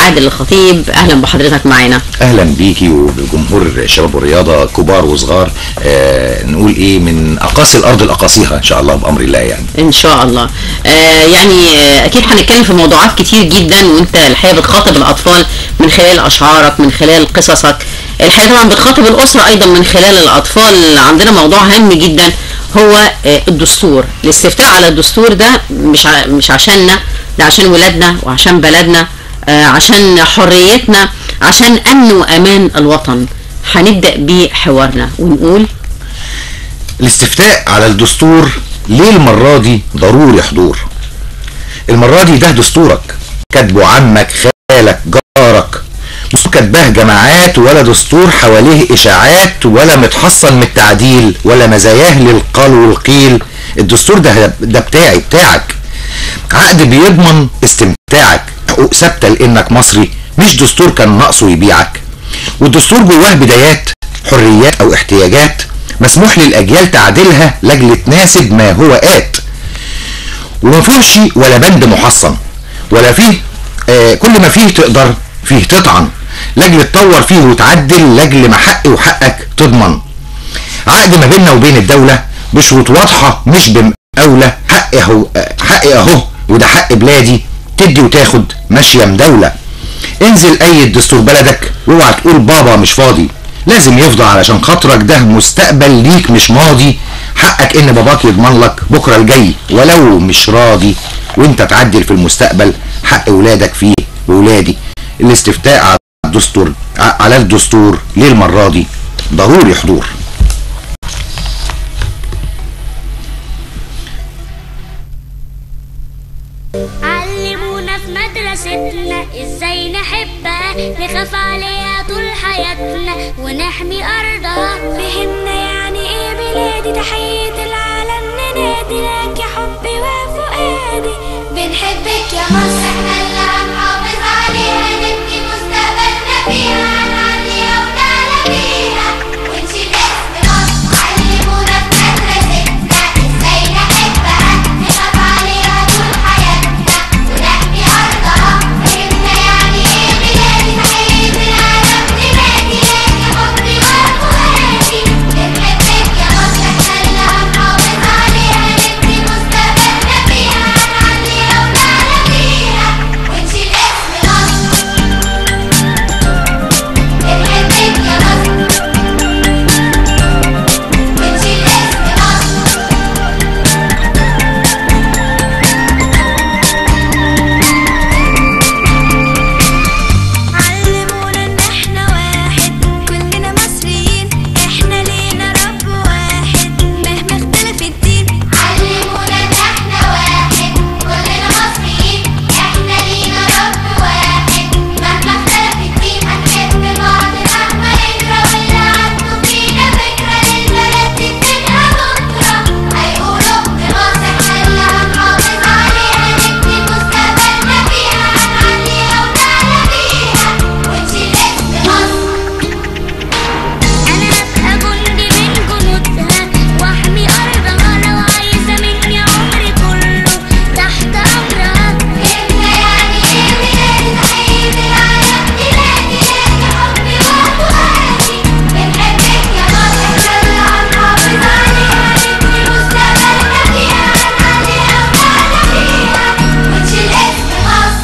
عادل الخطيب، اهلا بحضرتك معانا. اهلا بيكي وبجمهور الشباب والرياضه كبار وصغار. نقول ايه، من اقاصي الارض لاقاصيها ان شاء الله بامر الله يعني. ان شاء الله. اكيد هنتكلم في موضوعات كتير جدا، وانت الحقيقه بتخاطب الاطفال من خلال اشعارك، من خلال قصصك. الحقيقه طبعا بتخاطب الاسره ايضا من خلال الاطفال. عندنا موضوع هام جدا هو الدستور. الاستفتاء على الدستور ده مش عشاننا، ده عشان ولادنا وعشان بلدنا، عشان حريتنا، عشان امن وامان الوطن. هنبدا بحوارنا ونقول الاستفتاء على الدستور ليه المره دي ضروري حضور. المره دي ده دستورك، كاتبه عمك خالك جارك، مش كاتباه جماعات، ولا دستور حواليه اشاعات، ولا متحصن من التعديل، ولا مزاياه للقال والقيل. الدستور ده بتاعك، عقد بيضمن استمتاعك، حقوق ثابته لانك مصري، مش دستور كان ناقصه يبيعك. والدستور جواه بدايات، حريات او احتياجات مسموح للاجيال تعديلها لاجل تناسب ما هو آت. ومفيهوش ولا بند محصن، ولا فيه كل ما فيه تقدر فيه تطعن لاجل تطور فيه وتعدل، لاجل ما حقي وحقك تضمن. عقد ما بيننا وبين الدوله بشروط واضحه مش بمقاوله. حقي اهو وده حق بلادي، تدي وتاخد ماشيه مدوله. انزل اي دستور بلدك واوعى تقول بابا مش فاضي، لازم يفضى علشان خاطرك، ده مستقبل ليك مش ماضي. حقك ان باباك يضمن لك بكره الجاي ولو مش راضي، وانت تعدل في المستقبل حق ولادك فيه وولادي. الاستفتاء على الدستور ليه المره دي ضروري حضور. علمونا في مدرستنا ازاي نحبها، نخاف عليها طول حياتنا ونحمي ارضها. فهمنا يعني ايه بلادي، تحية العالم ننادي لك يا حبي وفؤادي. بنحبك يا مصر، احنا اللي هنحافظ عليها، نبني مستقبلنا فيها، هنعليها ونعلى بيها ونشيل اسم مصر. علمونا في مدرستنا ازاي نحبها، نخاف عليها طول حياتنا ونحمي ارضها. فهمنا يعني ايه بلادي، تحية العالم ننادي لك يا حبي وفؤادي. بنحبك يا مصر، احنا اللي هنحافظ عليها، نبني مستقبلنا فيها، هنعليها ونعلى بيها ونشيل اسم مصر. بنحبك يا مصر ونشيل اسم مصر. علمونا ان احنا واحد، كلنا مصريين، احنا لينا رب واحد مهما اختلف الدين. علمونا ان احنا واحد، كلنا مصريين، احنا لينا رب واحد مهما اختلف الدين. هنحب بعض مهما يجرى، واللي عنده فينا فكرة للبلد دي تبقى بكرة هيقولوا ابن مصر. احنا اللي هنحافظ عليها، نبني مستقبلنا فيها، هنعليها ونعلى بيها ونشيل اسم مصر. أنا أبقى جندي من جنودها وأحمي أرضها، لو عايزة مني عمري كله تحت أمرها. فهمنا يعني إيه بلادي، تحية العالم ننادي لك يا حبي وفؤادي. بنحبك يا مصر، إحنا اللي هنحافظ عليها، نبني مستقبلنا فيها، هنعليها ونعلى بيها ونشيل اسم مصر.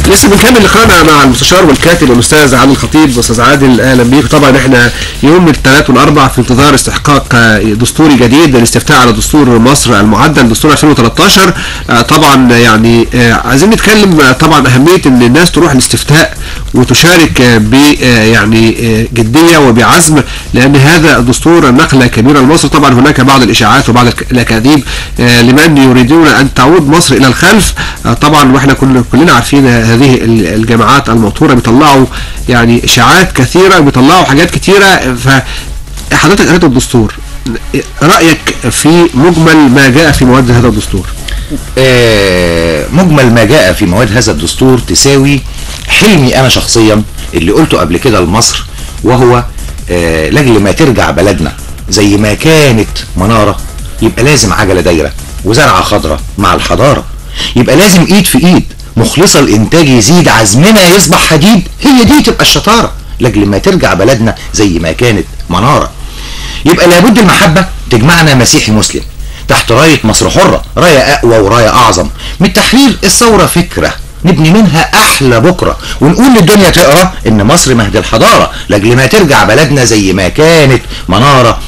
لسه بنكمل لقاءنا مع المستشار والكاتب الاستاذ عادل الخطيب. استاذ عادل اهلا بيك. طبعا احنا يوم الثلاث والاربع في انتظار استحقاق دستوري جديد للاستفتاء على دستور مصر المعدل، دستور 2013. طبعا يعني عايزين نتكلم طبعا اهميه ان الناس تروح الاستفتاء وتشارك ب يعني جديه وبعزم، لان هذا الدستور نقله كبيره لمصر. طبعا هناك بعض الاشاعات وبعض الاكاذيب لمن يريدون ان تعود مصر الى الخلف. طبعا واحنا كلنا عارفين هذه الجماعات الموتوره بيطلعوا يعني اشاعات كثيره، بيطلعوا حاجات كثيره. فحضرتك قرأت الدستور، رايك في مجمل ما جاء في مواد هذا الدستور؟ مجمل ما جاء في مواد هذا الدستور تساوي حلمي انا شخصيا اللي قلته قبل كده لمصر، وهو لاجل ما ترجع بلدنا زي ما كانت منارة، يبقى لازم عجلة دايرة وزرعة خضراء مع الحضارة، يبقى لازم ايد في ايد مخلصة الانتاج يزيد، عزمنا يصبح حديد، هي دي تبقى الشطارة لاجل ما ترجع بلدنا زي ما كانت منارة. يبقى لابد المحبة تجمعنا مسيحي مسلم تحت راية مصر حرة، راية اقوى وراية اعظم من تحرير الثورة، فكرة نبني منها احلى بكرة، ونقول للدنيا تقرا ان مصر مهد الحضارة لاجل ما ترجع بلدنا زي ما كانت منارة.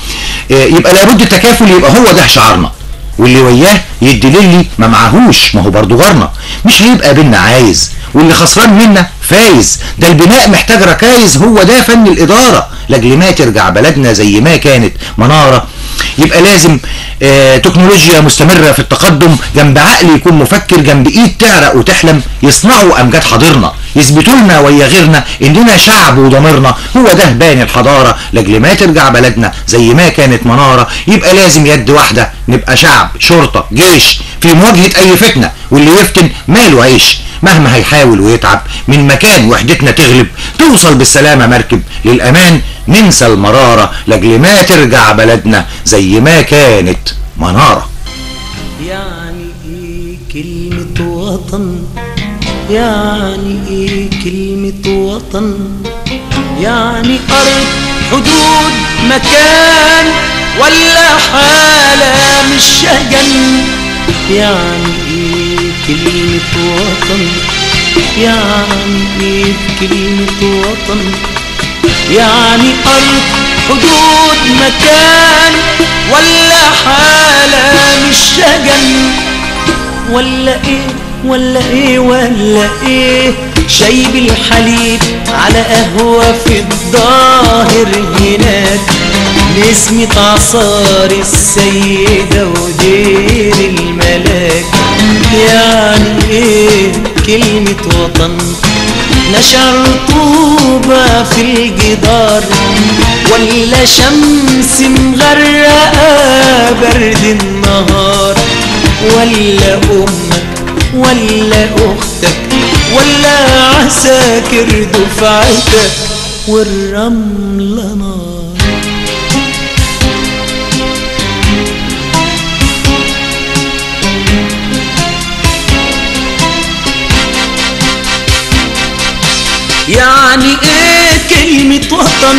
يبقى لابد التكافل، يبقى هو ده شعارنا، واللي وياه يدي للي ما معهوش، ما هو برضه جارنا، مش هيبقى بينا عايز، واللي خسران منا فايز، ده البناء محتاج ركايز، هو ده فن الإدارة لاجل ما ترجع بلدنا زي ما كانت منارة. يبقى لازم تكنولوجيا مستمرة في التقدم، جنب عقل يكون مفكر، جنب ايد تعرق وتحلم، يصنعوا امجاد حاضرنا، يثبتوا لنا ويا غيرنا اننا شعب وضميرنا، هو ده بان الحضارة لاجل ما ترجع بلدنا زي ما كانت منارة. يبقى لازم يد واحدة نبقى شعب، شرطة، جيش في مواجهة اي فتنة، واللي يفتن ماله عيش، مهما هيحاول ويتعب من مكان وحدتنا تغلب، توصل بالسلامة مركب للأمان، ننسى المرارة لاجل ما ترجع بلدنا زي ما كانت منارة. يعني ايه كلمة وطن؟ يعني ايه كلمة وطن؟ يعني أرض، حدود، مكان، ولا حالة مش شجن؟ يعني ايه كلمة وطن؟ يعني ايه كلمة وطن؟ يعني أرض، حدود، مكان، ولا حالة مش شجن؟ ولا ايه ولا ايه ولا ايه؟ شاي بالحليب على قهوة في الظاهر هناك، نسمة عصار السيدة ودير الملاك. يعني ايه كلمة وطن؟ نشع رطوبة في الجدار، ولا شمس مغرقة برد النهار، ولا أمك ولا أختك ولا عساكر دفعتك والرملة نار. يعني ايه كلمة وطن؟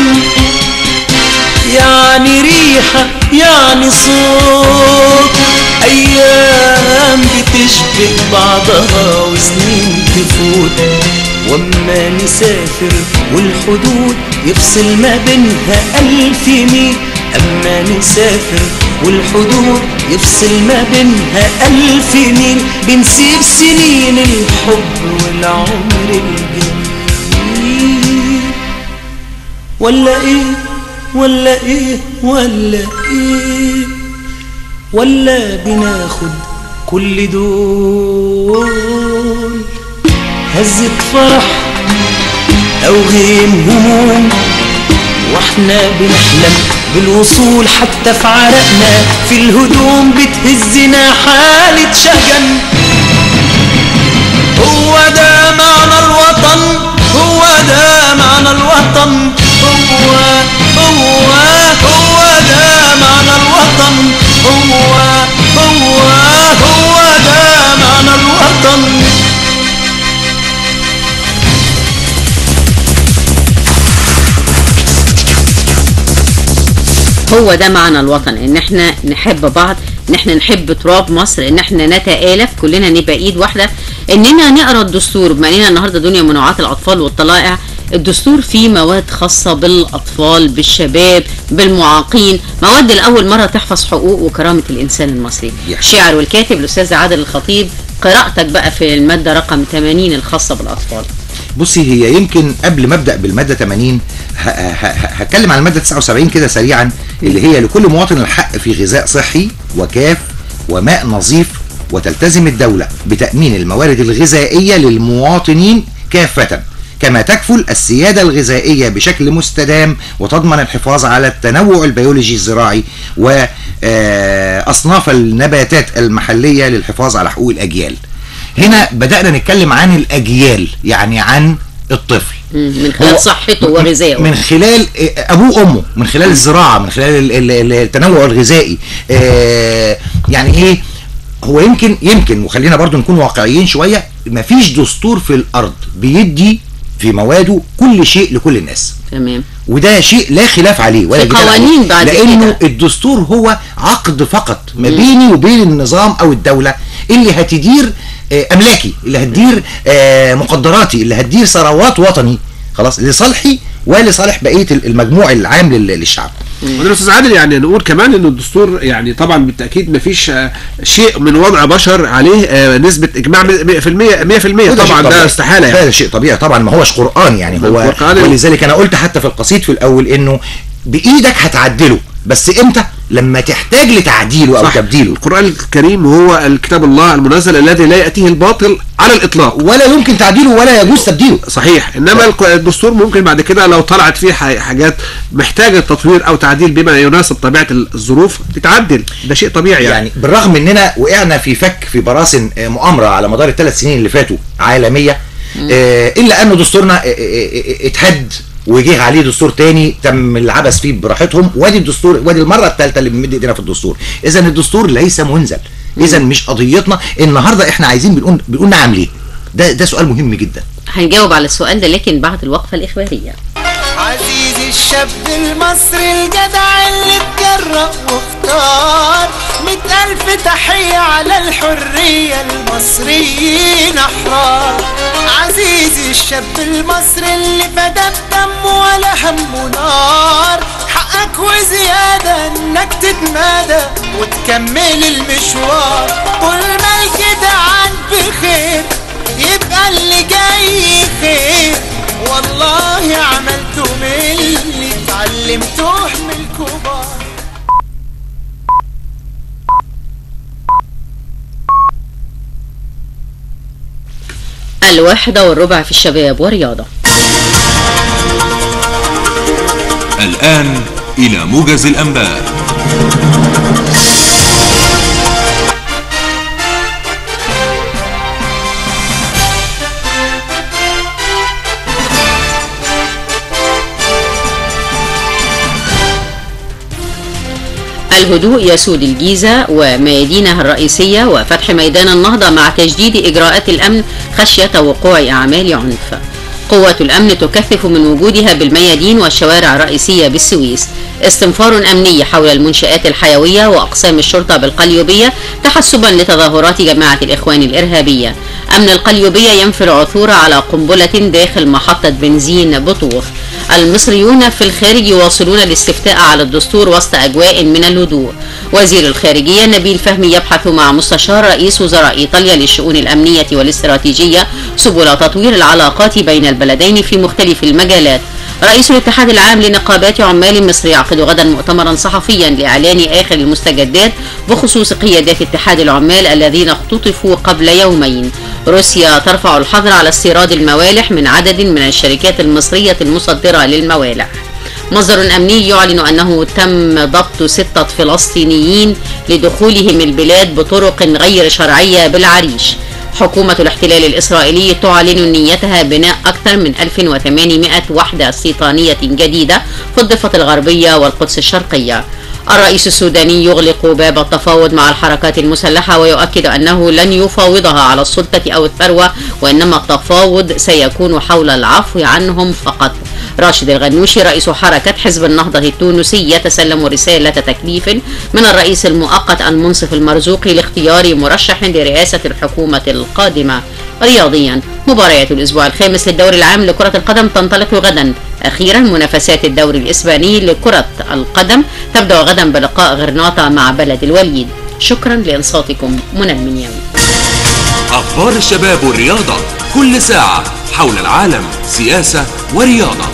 يعني ريحة، يعني صوت، ايام بتشبه بعضها وسنين تفوت، واما نسافر والحدود يفصل ما بينها 1000 ميل، اما نسافر والحدود يفصل ما بينها 1000 ميل، بنسيب سنين الحب والعمر الجميل. ولا ايه ولا ايه ولا ايه؟ ولا بناخد كل دول هزة فرح او غيم هموم، واحنا بنحلم بالوصول حتى في عرقنا، في الهدوم بتهزنا حالة شجن. هو ده معنى الوطن، هو ده معنى الوطن، هو ده معنى الوطن، هو ده معنى الوطن. هو ده معنى الوطن، ان احنا نحب بعض، ان احنا نحب تراب مصر، ان احنا نتآلف كلنا نبقى ايد واحده، اننا نقرا الدستور. بما اننا النهارده دنيا منوعات الاطفال والطلائع، الدستور فيه مواد خاصه بالاطفال، بالشباب، بالمعاقين، مواد لاول مره تحفظ حقوق وكرامه الانسان المصري. الشاعر والكاتب الاستاذ عادل الخطيب، قراءتك بقى في الماده رقم 80 الخاصه بالاطفال. بصي، هي يمكن قبل ما ابدا بالماده 80 هتكلم عن الماده 79 كده سريعا، اللي هي لكل مواطن الحق في غذاء صحي وكاف وماء نظيف، وتلتزم الدوله بتامين الموارد الغذائيه للمواطنين كافه، كما تكفل السياده الغذائيه بشكل مستدام، وتضمن الحفاظ على التنوع البيولوجي الزراعي واصناف النباتات المحليه للحفاظ على حقوق الاجيال. هنا بدأنا نتكلم عن الأجيال، يعني عن الطفل من خلال صحته وغذائه، من خلال ابوه وامه، من خلال الزراعه، من خلال التنوع الغذائي. يعني ايه، هو يمكن وخلينا برضو نكون واقعيين شويه، مفيش دستور في الارض بيدي في مواده كل شيء لكل الناس. تمام. وده شيء لا خلاف عليه ولا في قوانين بعد كده، لانه الدستور هو عقد فقط ما بيني وبين النظام او الدوله اللي هتدير املاكي، اللي هتدير مقدراتي، اللي هتدير ثروات وطني، خلاص، لصالحي ولصالح بقيه المجموع العام للشعب. وده استاذ عادل يعني نقول كمان انه الدستور يعني طبعا بالتاكيد ما فيش شيء من وضع بشر عليه نسبه اجماع 100% طبعا، ده استحاله يعني. هذا شيء طبيعي طبعا، ما هوش قران يعني، هو ولذلك انا قلت حتى في القصيد في الاول انه بايدك هتعدله، بس امتى؟ لما تحتاج لتعديله او تبديله. القرآن الكريم هو الكتاب الله المنزل الذي لا يأتيه الباطل على الإطلاق، ولا يمكن تعديله ولا يجوز تبديله. صحيح. إنما الدستور ممكن بعد كده لو طلعت فيه حاجات محتاجة تطوير أو تعديل بما يناسب طبيعة الظروف تتعدل، ده شيء طبيعي يعني بالرغم إننا وقعنا في براسن مؤامرة على مدار ال3 سنين اللي فاتوا عالمية، إلا أنه دستورنا اتهد وجه عليه دستور تاني تم العبث فيه براحتهم، وادي الدستور، وادي المره الثالثه اللي بنمد ايدينا في الدستور. اذا الدستور ليس منزل، اذا مش قضيتنا النهارده احنا عايزين بنقول نعم ليه؟ ده سؤال مهم جدا. هنجاوب على السؤال ده لكن بعد الوقفه الاخباريه. عزيزي الشاب المصري الجدع اللي اتجرأ واختار 100,000 تحية على الحرية، المصريين أحرار. عزيزي الشاب المصري اللي فدى بدمه ولا همه نار، حقك وزيادة انك تتمادى وتكمل المشوار. طول ما الجدعان بخير يبقى اللي جاي خير، والله عملته من اللي اتعلمته من الكبار. 1:15 في الشباب ورياضة. الآن إلى موجز الأنباء. الهدوء يسود الجيزة وميادينها الرئيسية وفتح ميدان النهضة مع تجديد إجراءات الأمن خشية وقوع أعمال عنف. قوات الأمن تكثف من وجودها بالميادين والشوارع الرئيسية بالسويس. استنفار أمني حول المنشآت الحيوية وأقسام الشرطة بالقليوبية تحسبا لتظاهرات جماعة الإخوان الإرهابية. أمن القليوبية ينفي العثور على قنبلة داخل محطة بنزين بطوخ. المصريون في الخارج يواصلون الاستفتاء على الدستور وسط أجواء من الهدوء. وزير الخارجية نبيل فهمي يبحث مع مستشار رئيس وزراء إيطاليا للشؤون الأمنية والاستراتيجية سبل تطوير العلاقات بين البلدين في مختلف المجالات. رئيس الاتحاد العام لنقابات عمال مصر يعقد غدا مؤتمرا صحفيا لإعلان آخر المستجدات بخصوص قيادات اتحاد العمال الذين اختطفوا قبل يومين. روسيا ترفع الحظر على استيراد الموالح من عدد من الشركات المصرية المصدرة للموالح. مصدر أمني يعلن أنه تم ضبط 6 فلسطينيين لدخولهم البلاد بطرق غير شرعية بالعريش. حكومة الاحتلال الإسرائيلي تعلن نيتها بناء أكثر من 1800 وحدة استيطانية جديدة في الضفة الغربية والقدس الشرقية. الرئيس السوداني يغلق باب التفاوض مع الحركات المسلحة ويؤكد أنه لن يفاوضها على السلطة أو الثروة، وإنما التفاوض سيكون حول العفو عنهم فقط. راشد الغنوشي رئيس حركة حزب النهضة التونسي يتسلم رسالة تكليف من الرئيس المؤقت المنصف المرزوقي لاختيار مرشح لرئاسة الحكومة القادمة. رياضيا، مباريات الأسبوع الخامس للدوري العام لكرة القدم تنطلق غدا. أخيرا منافسات الدوري الإسباني لكرة القدم تبدأ غدا بلقاء غرناطة مع بلد الوليد. شكرا لإنصاتكم. منى المنياوي. أخبار الشباب والرياضة كل ساعة حول العالم، سياسة ورياضة.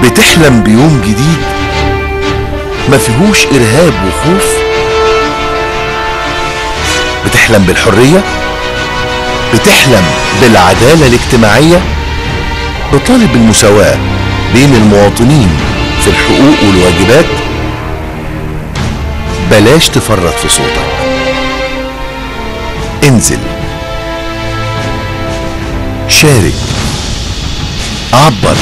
بتحلم بيوم جديد ما فيهوش إرهاب وخوف؟ بتحلم بالحرية؟ بتحلم بالعدالة الاجتماعية؟ بطالب المساواة بين المواطنين في الحقوق والواجبات، بلاش تفرط في صوتك. انزل، شارك، عبر.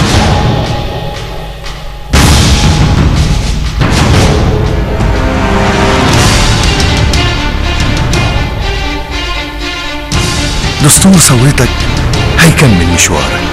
دستور ثورتك هيكمل مشوارك.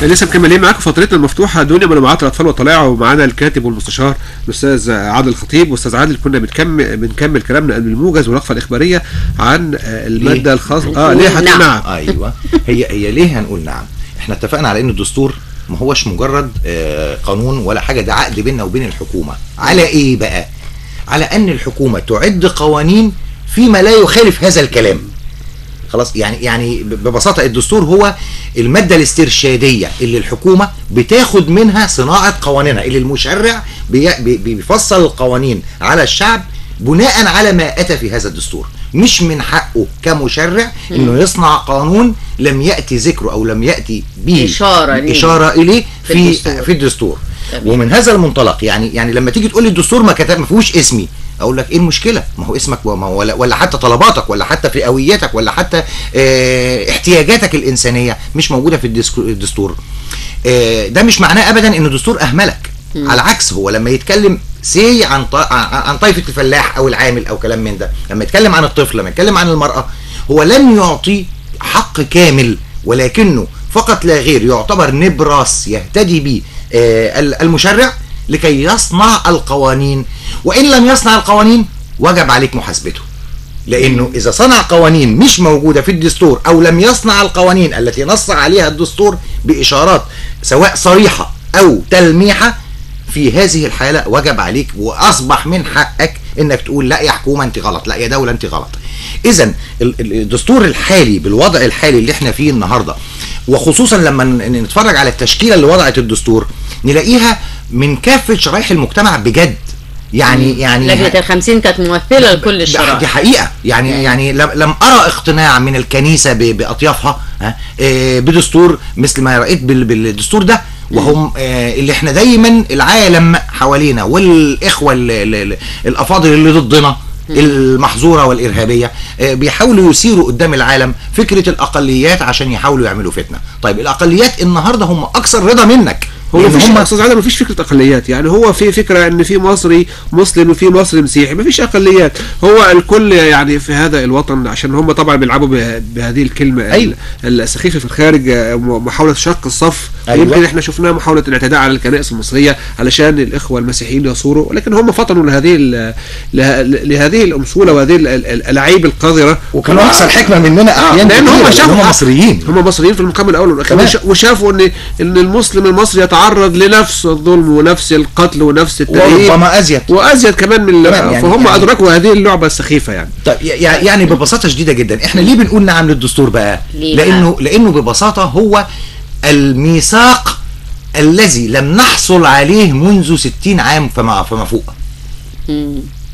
لسه مكملين معاكم فترتنا المفتوحه دنيا منوعات الاطفال وطلائع، ومعانا الكاتب والمستشار الاستاذ عادل الخطيب. واستاذ عادل، كنا بنكمل كلامنا قبل الموجز والوقفه الاخباريه عن الماده الخاصه. ليه هتقول نعم؟ ايوه، هي ليه هنقول نعم؟ احنا اتفقنا على ان الدستور ما هوش مجرد قانون ولا حاجه، ده عقد بيننا وبين الحكومه. على ايه بقى؟ على ان الحكومه تعد قوانين فيما لا يخالف هذا الكلام. خلاص، يعني ببساطه الدستور هو الماده الاسترشاديه اللي الحكومه بتاخد منها صناعه قوانينها، اللي المشرع بيفصل القوانين على الشعب بناء على ما اتى في هذا الدستور. مش من حقه كمشرع انه يصنع قانون لم ياتي ذكره او لم ياتي به اشاره اليه في الدستور. ومن هذا المنطلق يعني لما تيجي تقول لي الدستور ما فيهوش اسمي، اقول لك ايه المشكله؟ ما هو اسمك ولا حتى طلباتك ولا حتى فئوياتك ولا حتى احتياجاتك الانسانيه مش موجوده في الدستور. ده مش معناه ابدا ان الدستور اهملك. على العكس، هو لما يتكلم عن طائفه الفلاح او العامل او كلام من ده، لما يتكلم عن الطفل، لما يتكلم عن المراه، هو لم يعطي حق كامل، ولكنه فقط لا غير يعتبر نبراس يهتدي به المشرع لكي يصنع القوانين. وإن لم يصنع القوانين وجب عليك محاسبته، لأنه إذا صنع قوانين مش موجودة في الدستور أو لم يصنع القوانين التي نص عليها الدستور بإشارات سواء صريحة أو تلميحة، في هذه الحالة وجب عليك وأصبح من حقك إنك تقول لا يا حكومة أنت غلط، لا يا دولة أنت غلط. إذن الدستور الحالي بالوضع الحالي اللي احنا فيه النهاردة، وخصوصا لما نتفرج على التشكيلة اللي وضعت الدستور، نلاقيها من كافة شرائح المجتمع بجد. يعني لجنة ال50 كانت ممثلة لكل الشرائح. دي حقيقة. يعني لم أرى اقتناع من الكنيسة بأطيافها بدستور مثل ما رأيت بالدستور ده. وهم اللي احنا دايما العالم حوالينا والإخوة الأفاضل اللي ضدنا المحظورة والإرهابية بيحاولوا يثيروا قدام العالم فكرة الأقليات عشان يحاولوا يعملوا فتنة. طيب الأقليات النهاردة هم أكثر رضا منك. هو مفيش استاذ عادل، مفيش فكره اقليات. يعني هو في فكره ان في مصري مسلم وفي مصري مسيحي، مفيش اقليات. هو الكل يعني في هذا الوطن، عشان هم طبعا بيلعبوا بهذه الكلمه أيوة. السخيفه في الخارج، محاوله شق الصف. أيوة. يمكن احنا شفناها محاوله الاعتداء على الكنائس المصريه علشان الاخوه المسيحيين يصوروا، ولكن هم فطنوا لهذه الامثله وهذه الالعاب القذره، وكانوا احسن حكمه مننا احيانا، لان هم شافوا هم مصريين في المقام الاول والاخير، وشافوا ان المسلم المصري يتعرض لنفس الظلم ونفس القتل ونفس التهريب وربما وازيد كمان من يعني فهم يعني ادركوا هذه اللعبه السخيفه يعني. طيب يعني ببساطه شديده جدا، احنا ليه بنقول نعم للدستور بقى؟ لانه ببساطه هو الميثاق الذي لم نحصل عليه منذ 60 عام فما فوق.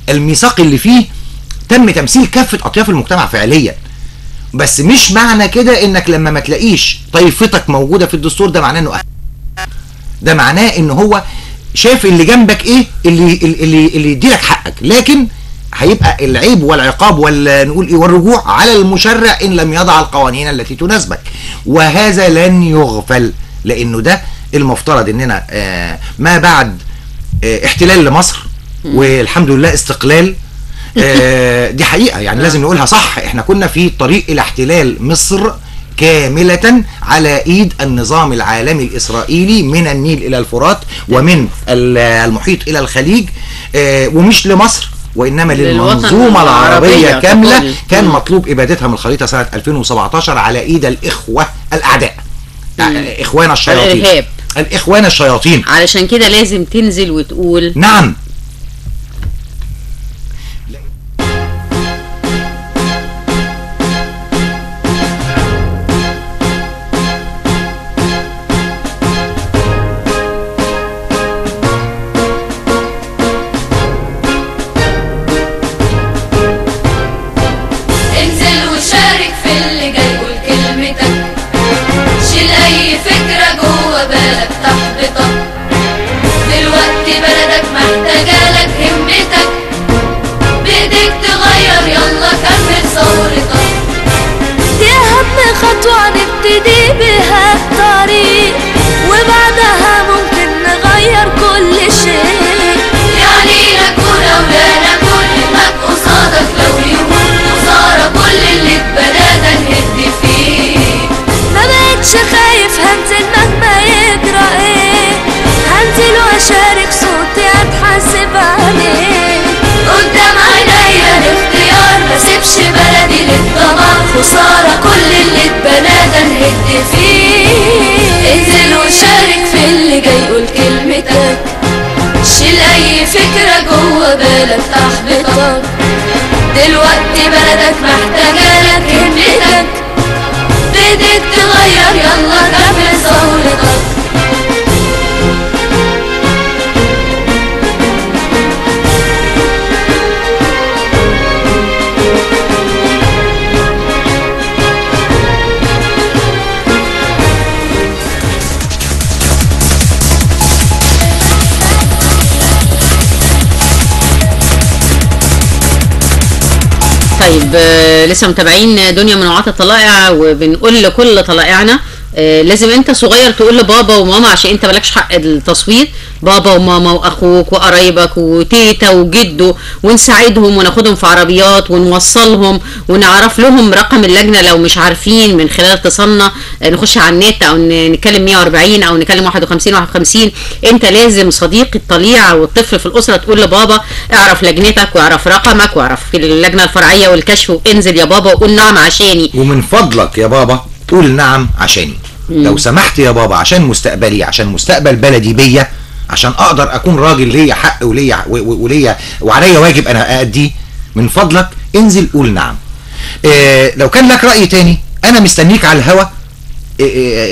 الميثاق اللي فيه تم تمثيل كافه اطياف المجتمع فعليا. بس مش معنى كده انك لما ما تلاقيش طائفتك موجوده في الدستور ده معناه انه ده معناه ان هو شايف اللي جنبك ايه اللي يديلك حقك، لكن هيبقى العيب والعقاب ولا نقول ايه والرجوع على المشرع ان لم يضع القوانين التي تناسبك. وهذا لن يغفل، لانه ده المفترض اننا ما بعد احتلال لمصر والحمد لله استقلال، دي حقيقة يعني لازم نقولها صح. احنا كنا في طريق الى احتلال مصر كاملة على ايد النظام العالمي الاسرائيلي من النيل الى الفرات ومن المحيط الى الخليج، ومش لمصر وانما للوطن للمنظومه العربيه العربية كامله. ككل. كان مطلوب ابادتها من الخريطه سنه 2017 على ايد الاخوه الاعداء، اخوان الشياطين، الإرهاب. الاخوان الشياطين. علشان كده لازم تنزل وتقول نعم. انزل وشارك في اللي جاي، قول كلمتك، شيل اي فكرة جوه بالك تحبطك، دلوقتي بلدك محتاجالك همتك، بايديك تغير يلا كمل ثورتك، دي أهم خطوة نبتدي بها الطريق، وبعدها ممكن نغير كل شيء. يعني نكون او لا نكون همك قصادك، لو يهون خسارة كل اللي اتبنى ده نهد فيه. ما بقتش خايف، هنزل مهما يجرى ايه، هنزل واشارك صوتي هتحاسب عليه. قدام عينيا الاختيار، ما سيبش بلدي للدمار، خسارة كل اللي اتبنى ده نهد فيه. انزل وشارك في اللي جاي، قول كلمتك، شيل اي فكرة جوه بالك تحبطك، دلوقتي بلدك محتاجالك همتك، بايديك تغير يلا كمل ثورتك. طيب لسه متابعين دنيا منوعات الطلائع، وبنقول لكل طلائعنا لازم انت صغير تقول لبابا وماما، عشان انت مالكش حق التصويت، بابا وماما واخوك وقرايبك وتيتا وجده، ونساعدهم وناخدهم في عربيات ونوصلهم ونعرف لهم رقم اللجنه لو مش عارفين من خلال اتصالنا، نخش على النت او نكلم 140 او نكلم 51. انت لازم صديق الطليعه والطفل في الاسره تقول لبابا اعرف لجنتك واعرف رقمك واعرف في اللجنه الفرعيه والكشف، وانزل يا بابا وقول نعم عشاني. ومن فضلك يا بابا قول نعم عشاني. لو سمحت يا بابا، عشان مستقبلي، عشان مستقبل بلدي بيا، عشان اقدر اكون راجل ليا حق وليا وعليا واجب انا ااديه، من فضلك انزل قول نعم. لو كان لك رأي تاني انا مستنيك على الهوا،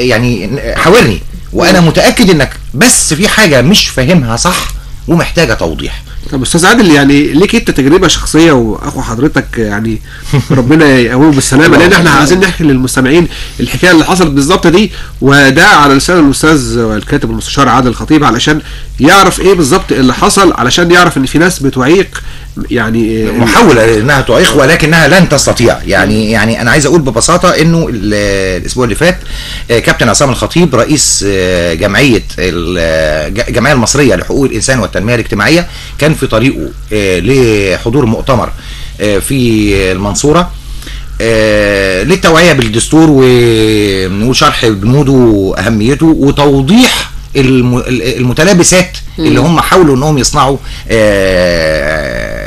يعني حاورني، وانا متأكد انك بس في حاجة مش فاهمها صح ومحتاجة توضيح. طب استاذ عادل، يعني ليك انت تجربه شخصيه واخو حضرتك، يعني ربنا يقوم بالسلامه، لان احنا عايزين نحكي للمستمعين الحكايه اللي حصلت بالظبط دي، وده على لسان الاستاذ والكاتب المستشار عادل الخطيب، علشان يعرف ايه بالظبط اللي حصل، علشان يعرف ان في ناس بتعيق، يعني محاولة انها تعيق ولكنها لن تستطيع. يعني انا عايز اقول ببساطة انه الاسبوع اللي فات كابتن عصام الخطيب رئيس الجمعية المصرية لحقوق الانسان والتنمية الاجتماعية كان في طريقه لحضور مؤتمر في المنصورة للتوعية بالدستور وشرح بنوده واهميته وتوضيح المتلابسات اللي هم حاولوا انهم يصنعوا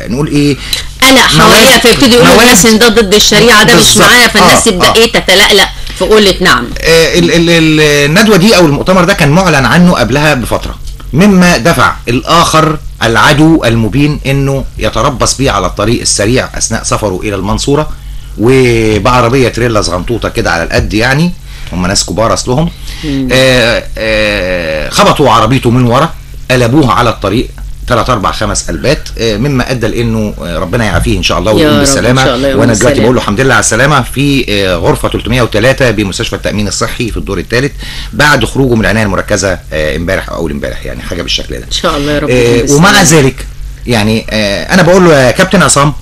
نقول ايه قلق حواليها، فيبتدي يقولوا الناس ان ده ضد الشريعه، ده مش معايا، فالناس تبدا ايه تتلقلق فقولت نعم. الندوه دي او المؤتمر ده كان معلن عنه قبلها بفتره، مما دفع الاخر العدو المبين انه يتربص بيه على الطريق السريع اثناء سفره الى المنصوره، وبعربيه تريلا صغنطوطه كده على القد، يعني هم ناس كبار اصلهم، خبطوا عربيته من ورا، قلبوها على الطريق 3 4 5 قلبات، مما ادى لانه ربنا يعافيه ان شاء الله ويقوم بالسلامه. وانا دلوقتي بقول له الحمد لله على السلامه في غرفه 303 بمستشفى التامين الصحي في الدور الثالث بعد خروجه من العنايه المركزه امبارح او اول امبارح، يعني حاجه بالشكل ده ان شاء الله يا رب. ومع ذلك يعني انا بقول له يا كابتن عصام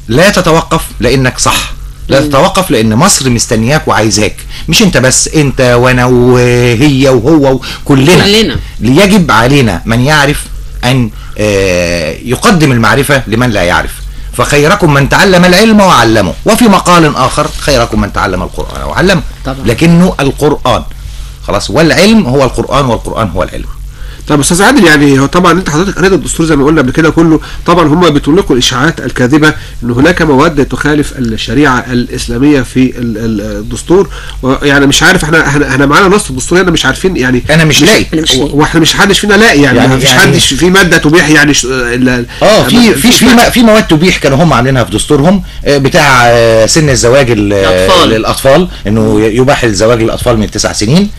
لا تتوقف لانك صح، لا تتوقف لان مصر مستنياك وعايزاك، مش انت بس، انت وانا وهي وهو كلنا. يجب علينا من يعرف ان يقدم المعرفة لمن لا يعرف، فخيركم من تعلم العلم وعلمه، وفي مقال آخر خيركم من تعلم القرآن وعلمه. لكنه القرآن خلاص، والعلم هو القرآن والقرآن هو العلم. طب استاذ عادل، يعني هو طبعا انت حضرتك قريت الدستور زي ما قلنا قبل كده كله، طبعا هم بيطلقوا الاشاعات الكاذبه ان هناك مواد تخالف الشريعه الاسلاميه في الدستور، ويعني مش عارف احنا معانا نص الدستور هنا مش عارفين، يعني انا مش لاقي، واحنا مش حدش فينا لاقي، يعني ما فيش حدش في ماده تبيح يعني في مواد تبيح كانوا هم عاملينها في دستورهم، بتاع سن الزواج للاطفال، انه يباح الزواج للاطفال من 9 سنين،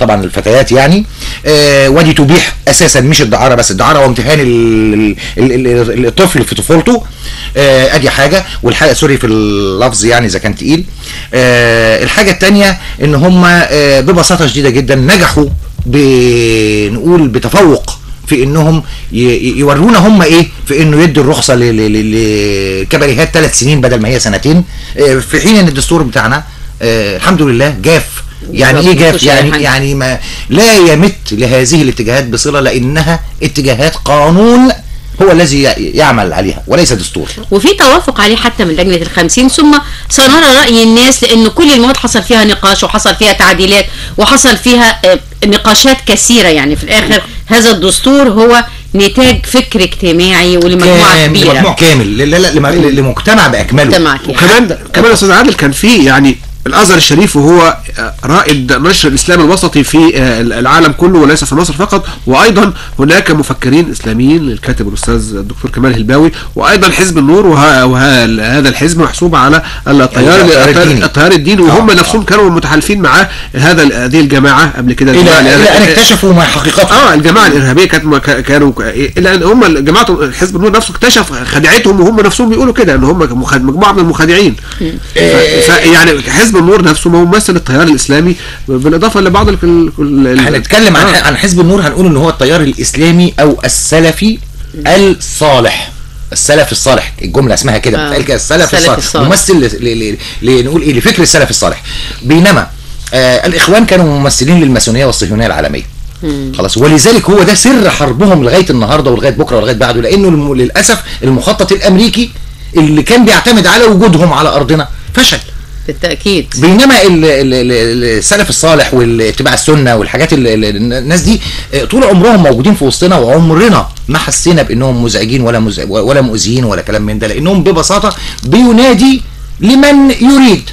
طبعا الفتيات يعني، ودي تبيح اساسا مش الدعاره بس، الدعاره وامتهان الطفل في طفولته، ادي حاجه. والحاجه سوري في اللفظ يعني اذا كان تقيل. الحاجه الثانيه ان هم ببساطه شديده جدا نجحوا بنقول بتفوق في انهم يورونا هم ايه في انه يدي الرخصه لكباريهات 3 سنين بدل ما هي 2 سنين، في حين ان الدستور بتاعنا الحمد لله جاف. يعني ايه جاف؟ يعني ما لا يمت لهذه الاتجاهات بصله، لانها اتجاهات قانون هو الذي يعمل عليها وليس دستور، وفي توافق عليه حتى من لجنة ال50. ثم سنرى رأي الناس، لأنه كل المواد حصل فيها نقاش وحصل فيها تعديلات وحصل فيها نقاشات كثيرة. يعني في الآخر هذا الدستور هو نتاج فكر اجتماعي ولمجموعة كبيرة، مجموع كامل لمجتمع بأكمله. وكمان أستاذ عادل كان في يعني الازهر الشريف وهو رائد نشر الاسلام الوسطي في العالم كله وليس في مصر فقط، وايضا هناك مفكرين اسلاميين، الكاتب الاستاذ الدكتور كمال الهلباوي، وايضا حزب النور، وهذا الحزب محسوب على التيار الديني، وهم نفسهم كانوا متحالفين مع هذه الجماعه قبل كده، الى ان اكتشفوا ما حقيقتها. الجماعه الارهابيه كانوا الى ان هم جماعه حزب النور نفسه اكتشف خدعتهم، وهم نفسهم بيقولوا كده ان هم مجموعه من المخادعين. يعني حزب النور نفسه ممثل التيار الاسلامي، بالاضافه لبعض هنتكلم عن حزب النور، هنقول ان هو التيار الاسلامي او السلفي الصالح، السلف الصالح، الجمله اسمها كده بتتقال كده، السلف الصالح، ممثل نقول ايه لفكر السلف الصالح. بينما الاخوان كانوا ممثلين للماسونيه والصهيونيه العالميه. خلاص، ولذلك هو ده سر حربهم لغايه النهارده ولغايه بكره ولغايه بعده، لانه للاسف المخطط الامريكي اللي كان بيعتمد على وجودهم على ارضنا فشل بالتأكيد. بينما السلف الصالح والاتباع السنة والحاجات الناس دي طول عمرهم موجودين في وسطنا، وعمرنا ما حسينا بانهم مزعجين ولا مؤذيين ولا كلام من ده، لانهم ببساطة بينادي لمن يريد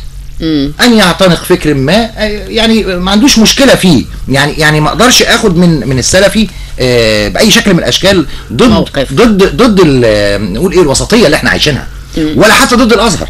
ان يعتنق فكر ما، يعني ما عندوش مشكلة فيه، يعني ما اقدرش اخد من السلفي باي شكل من الاشكال ضد نقول ايه الوسطية اللي احنا عايشينها، ولا حتى ضد الازهر.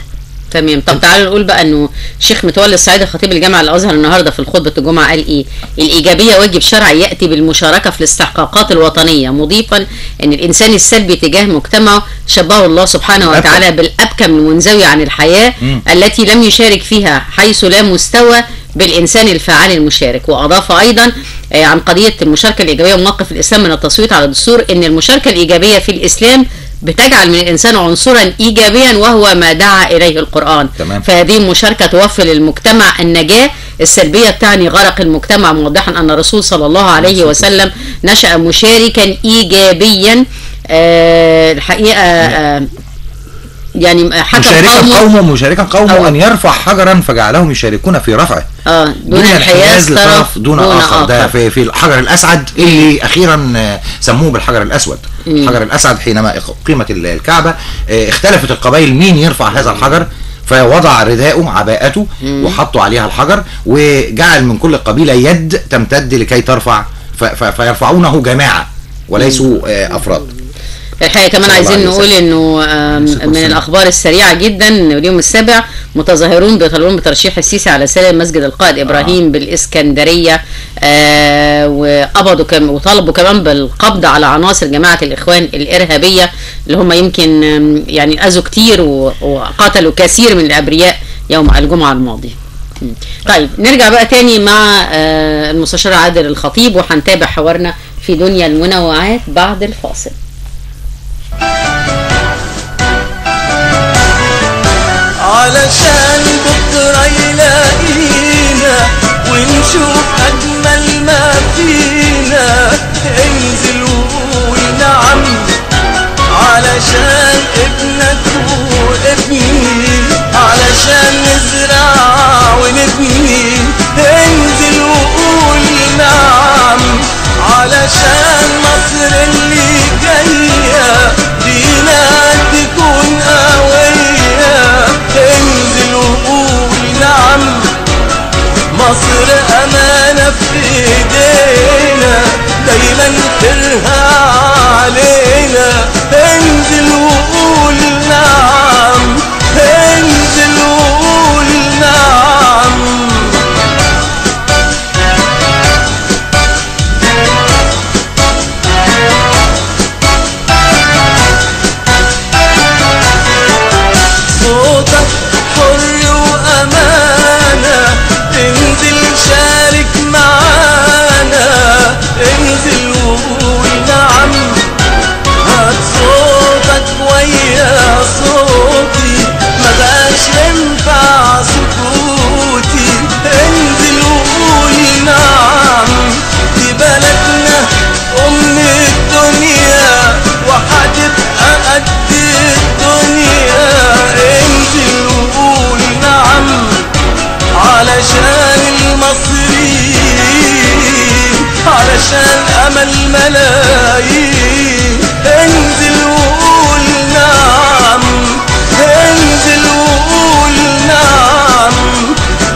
تمام. طب تعالوا نقول بقى انه الشيخ متولي الصعيدي خطيب الجامعه الازهر النهارده في خطبه الجمعه قال ايه؟ الايجابيه واجب شرعي ياتي بالمشاركه في الاستحقاقات الوطنيه، مضيفا ان الانسان السلبي تجاه مجتمعه شبهه الله سبحانه وتعالى بالابكم المنزوي عن الحياه التي لم يشارك فيها، حيث لا مستوى بالانسان الفعال المشارك. واضاف ايضا عن قضيه المشاركه الايجابيه وموقف الاسلام من التصويت على الدستور ان المشاركه الايجابيه في الاسلام بتجعل من الإنسان عنصرا إيجابيا وهو ما دعا إليه القرآن. تمام. فهذه المشاركة توفر للمجتمع النجاة. السلبية بتعني غرق المجتمع، موضحا أن الرسول صلى الله عليه وسلم نشأ مشاركا إيجابيا. الحقيقة يعني مشاركا قومه أن يرفع حجرا فجعلهم يشاركون في رفعه دون انحياز طرف دون آخر. ده في الحجر الأسعد اللي أخيرا سموه بالحجر الأسود. الحجر الأسعد حينما قيمت الكعبة اختلفت القبائل مين يرفع هذا الحجر، فوضع رداءه عباءته وحطوا عليها الحجر، وجعل من كل قبيلة يد تمتد لكي ترفع، فيرفعونه جماعة وليسوا أفراد. الحقيقة كمان عايزين نقول انه من الاخبار السريعة جدا، اليوم السابع متظاهرون بيطالبون بترشيح السيسي على سلم مسجد القائد ابراهيم بالاسكندرية، وطالبوا كمان بالقبض على عناصر جماعة الاخوان الارهابية اللي هم يمكن يعني اذوا كتير وقتلوا كثير من الابرياء يوم الجمعة الماضية. طيب نرجع بقى تاني مع المستشار عادل الخطيب، وهنتابع حوارنا في دنيا المنوعات بعد الفاصل. علشان بكرة يلاقينا ونشوف أجمل ما فينا، انزل وقول نعم علشان ابنك وابني، علشان نزرع ونبني، انزل وقول نعم علشان مصر أمانة في إيدينا دايما خيرها علينا. انزل وقول نعم، انزل وقول نعم. صوتك حر وأمانة، انزل شارك معانا، انزل وقول نعم. هات صوتك ويا صوتي، ما بقاش ينفع سكوتي. انزل وقول نعم، دي بلدنا أم الدنيا وهتبقى قد الدنيا. انزل وقول نعم علشان المصريين، علشان أمل ملايين. انزل وقول نعم، انزل وقول نعم،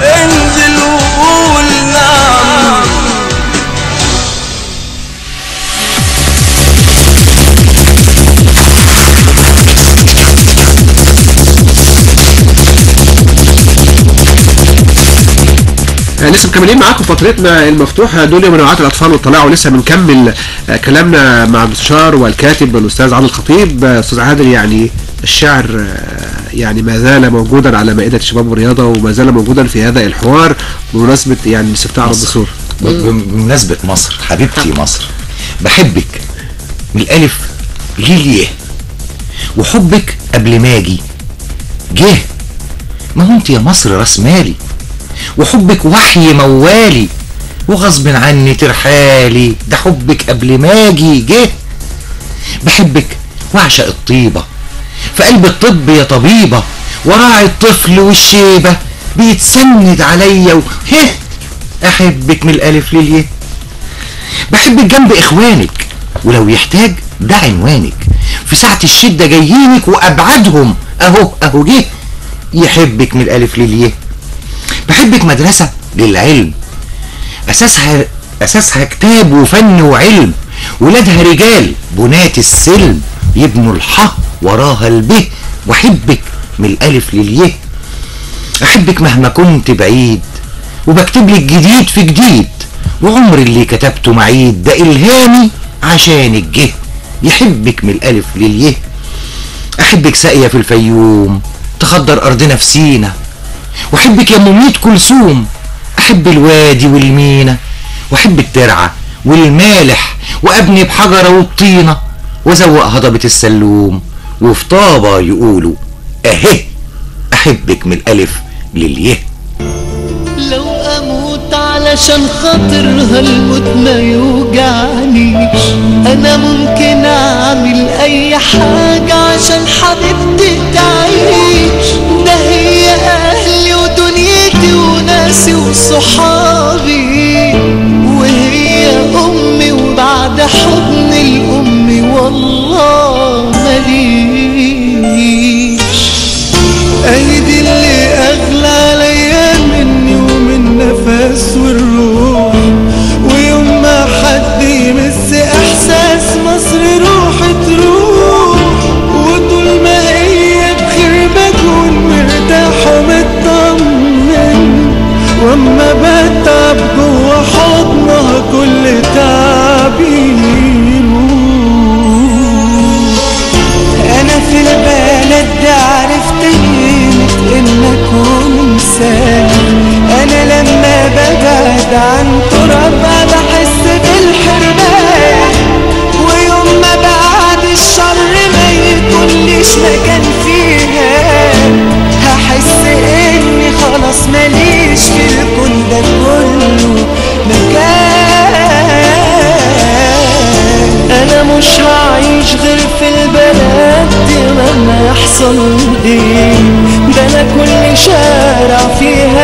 انزل وقول نعم. لسه مكملين معاكم فترتنا المفتوحه دول منوعات الاطفال والطلاع، ولسه بنكمل كلامنا مع المستشار والكاتب الاستاذ عادل الخطيب. استاذ عادل، يعني الشعر يعني ما زال موجودا على مائده الشباب والرياضه، وما زال موجودا في هذا الحوار بمناسبه يعني الاستفتاء على الدستور. بمناسبة مصر حبيبتي مصر، بحبك من الألف للياء، وحبك قبل ما اجي جه. ما هو انت يا مصر راس مالي، وحبك وحي موالي، وغصب عني ترحالي. ده حبك قبل ما اجي جه. بحبك واعشق الطيبة، في قلب الطب يا طبيبة، وراعي الطفل والشيبة بيتسند عليا وهه. احبك من الالف للياء. بحبك جنب اخوانك، ولو يحتاج ده عنوانك، في ساعة الشدة جايينك وابعدهم اهو جه. يحبك من الالف للياء. بحبك مدرسة للعلم، أساسها كتاب وفن وعلم، ولادها رجال بنات السلم، يبنوا الحا وراها البه. وأحبك من الألف للياء. أحبك مهما كنت بعيد، وبكتب لك جديد في جديد، وعمر اللي كتبته معيد، ده إلهامي عشانك جه. يحبك من الألف للياء. أحبك ساقية في الفيوم، تخضر أرضنا في سينا، واحبك يا مميت كلثوم. احب الوادي والمينا، واحب الترعة والمالح، وابني بحجرة والطينة، وازوق هضبة السلوم، وفي طابة يقولوا اهي. احبك من الالف للياء. لو اموت علشان خاطرها الموت ما يوجعنيش، انا ممكن اعمل اي حاجة عشان حبيبتي تعيش. ده هي اهلي ودنيتي وناسي وصحابي، وهي امي وبعد حضن الام والله ماليش. ايدي اللي اغلى عليا مني ومن نفس والروح، ويوم ما حد يمس احساس مصر روح تروح. وطول ما هي بخير بكون مرتاح ومطمن، واما بتعب جوا حضنها كل تعبي يموت. انا في البلد دي عرفت قيمة ان اكون انسان. انا لما ببعد عن ترابها بحس بالحرمان، ويوم ما بعد الشر ما يكونليش مكان فيها، هحس اني خلاص ماليش في الكون ده كله مكان. انا مش هعيش غير في البلد دي مهما يحصل ايه. ده انا كل شارع فيها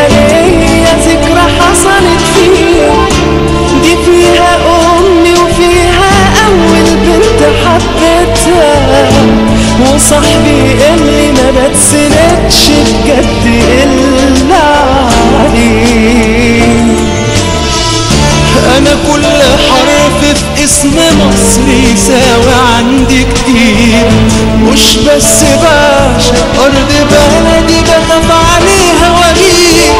مصر يساوي عندي كتير. مش بس بعشق أرض بلدي بخاف عليها وأغير،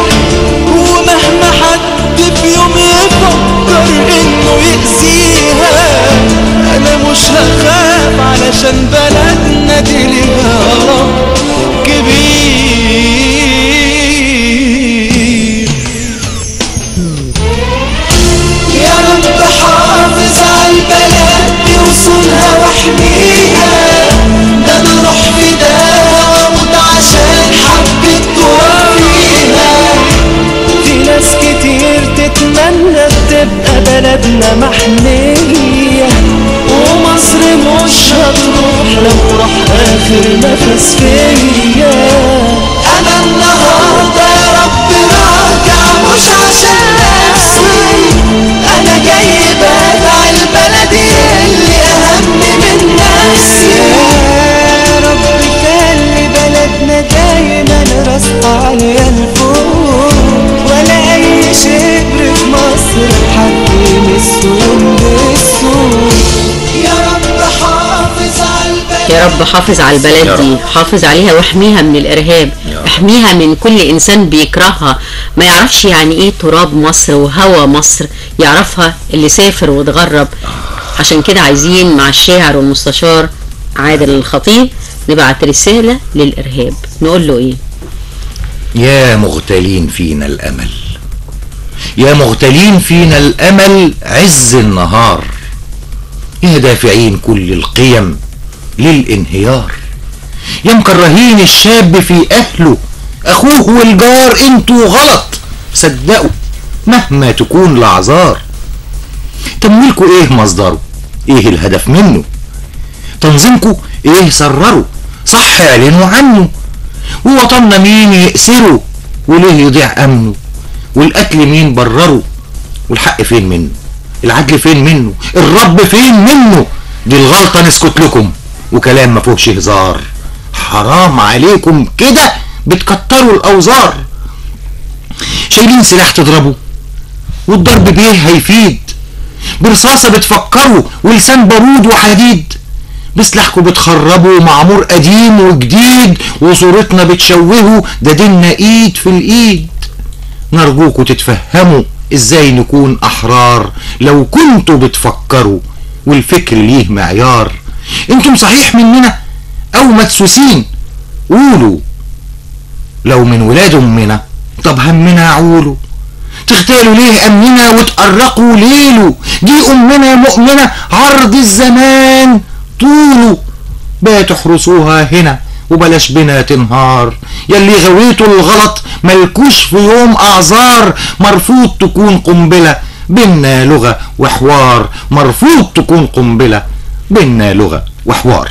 ومهما حد في يوم يفكر إنه يأذيها أنا مش هخاف، علشان بلدنا دي ليها رب كبير. يا رب حافظ عالبلد دي وصولها واحميها، ده انا اروح فداها واموت عشان حبيت توفيها. في ناس كتير تتمنى تبقى بلدنا محمية، ومصر مش هتروح لو راح اخر نفس فيا. انا النهارده يا رب راجع مش عشان نفسي، انا جاي بدعي البلدي اللي اهم من نفسي. يا رب خلي بلدنا دايما راسها عالية لفوق، ولا اي شبر في مصر حد يمسهم بالسوق. يا رب حافظ عالبلد، يا رب حافظ على البلد دي، حافظ عليها واحميها من الارهاب، احميها من كل انسان بيكرهها، ما يعرفش يعني ايه تراب مصر وهوى مصر، يعرفها اللي سافر واتغرب. عشان كده عايزين مع الشاعر والمستشار عادل الخطيب نبعت رسالة للارهاب، نقول له ايه؟ يا مغتالين فينا الامل، يا مغتالين فينا الامل عز النهار، يا دافعين كل القيم للانهيار، يا مكرهين الشاب في اهله اخوه والجار، انتوا غلط صدقوا مهما تكون الاعذار. تمويلكوا ايه مصدره؟ ايه الهدف منه؟ تنظيمكوا ايه سرره؟ صح اعلنوا عنه. ووطننا مين يأسره وليه يضيع امنه؟ والقتل مين برره؟ والحق فين منه؟ العدل فين منه؟ الرب فين منه؟ دي الغلطة نسكت لكم وكلام ما فيهوش هزار. حرام عليكم كده بتكتروا الاوزار. شايلين سلاح تضربوا والضرب بيه هيفيد، برصاصة بتفكروا ولسان بارود وحديد، بسلاحكوا بتخربوا معمور قديم وجديد، وصورتنا بتشوهوا ده ديننا ايد في الايد. نرجوكوا تتفهموا ازاي نكون احرار لو كنتوا بتفكروا، والفكر ليه معيار. انتم صحيح مننا او مدسوسين، قولوا لو من ولاد امنا طب همنا عولوا. تغتالوا ليه امننا وتقرقوا ليله، دي امنا مؤمنة عرض الزمان طوله. بقى تحرسوها هنا وبلاش بنا تنهار، يلي غويتوا الغلط ملكوش في يوم اعذار. مرفوض تكون قنبلة بينا لغة وحوار، مرفوض تكون قنبلة بينا لغة وحوار.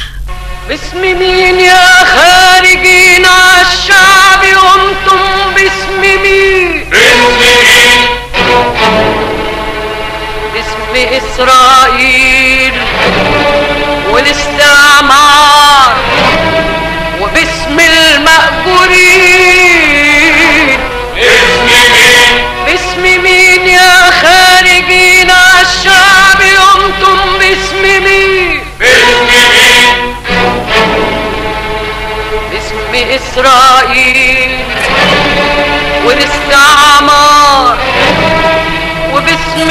باسم مين يا خارجين عالشعب وانتم باسم مين؟ باسم مين؟ باسم إسرائيل والاستعمار وباسم المأجورين. باسم مين؟ باسم مين يا خارجين عالشعب وانتم باسم مين؟ باسم مين؟ باسم إسرائيل والاستعمار وباسم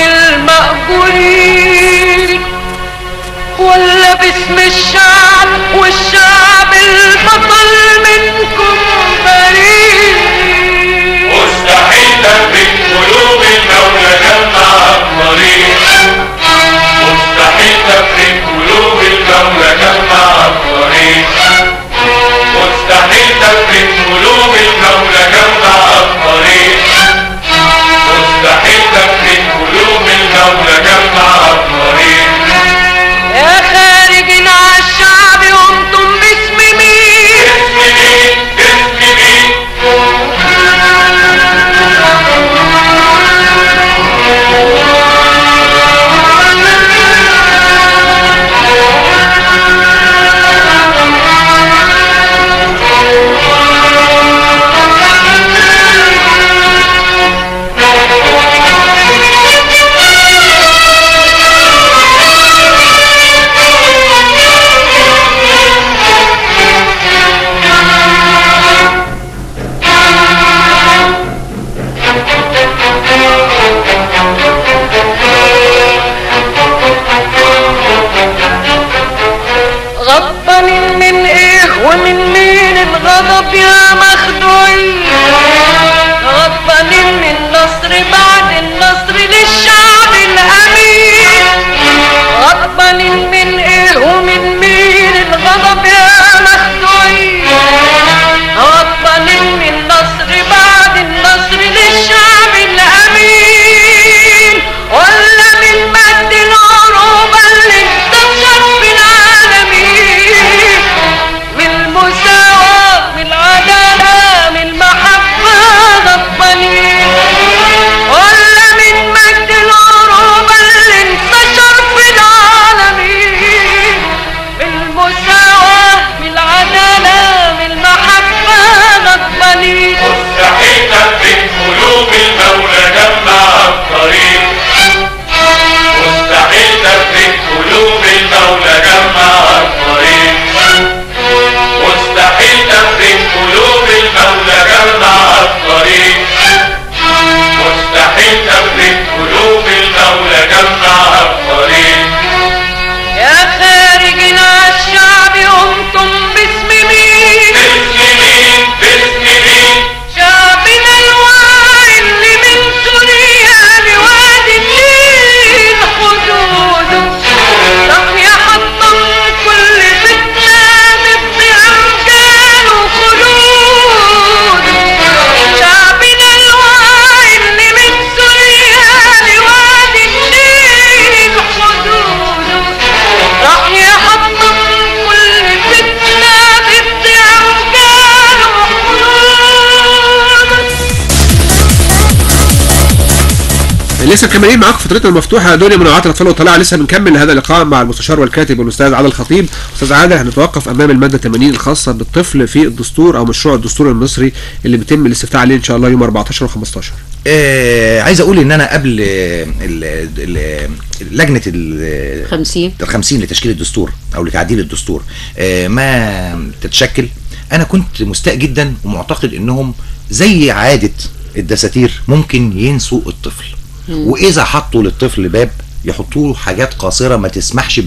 المأجورين، ولا باسم الشعب والشعب البطل منكم بريء. مستحيل تملك قلوب المولى جمع الطريق، مستحيل تملك قلوب المولى جمع الطريق، مستحيل تملك قلوب المولى جمع الطريق، مستحيل تملك قلوب المولى جمع الطريق. يا خارجين عالشعب من مين الغضب يا مخدوعين غضبانين من النصر بعد النصر للشعب الأمين غضبانين من ايه ومن مين الغضب يا مخدوعين غضبانين من النصر بعد النصر للشعب الأمين ولا من مد العروبة اللي انتشر في العالمين من المساواة من العدالة من المحبة غضبانين ولا من مد العروبة اللي انتشر في العالمين من المساواة من العدالة من المحبة غضبانين مستحيل تفرق قلوب المولى جمع الطريق مستحيل تفرق قلوب المولى جمع الطريق مستحيل تفرق قلوب المولى جمع الطريق مستحيل تفرق قلوب المولى جمع الطريق يا خارجين عالشعب قمتم باسم مين باسم مين باسم مين شعبنا الواعي اللي من سوريا لوادي النيل حدوده راح يحطم كل فتنة ضد أمجاد وخلود شعبنا الواعي اللي من سوريا لوادي النيل حدوده راح يحطم كل فتنة ضد أمجاد وخلود. لسه مكملين معاكم فترتنا المفتوحه دنيا منوعات الاطفال والطلاعه. لسه بنكمل هذا اللقاء مع المستشار والكاتب والاستاذ عادل الخطيب. استاذ عادل، هنتوقف امام الماده 80 الخاصه بالطفل في الدستور او مشروع الدستور المصري اللي بيتم الاستفتاء عليه ان شاء الله يوم 14 و15. عايز اقول ان انا قبل لجنه ال 50 لتشكيل الدستور او لتعديل الدستور ما تتشكل، انا كنت مستاء جدا ومعتقد انهم زي عاده الدساتير ممكن ينسوا الطفل، واذا حطوا للطفل باب يحطوا له حاجات قاصره ما تسمحش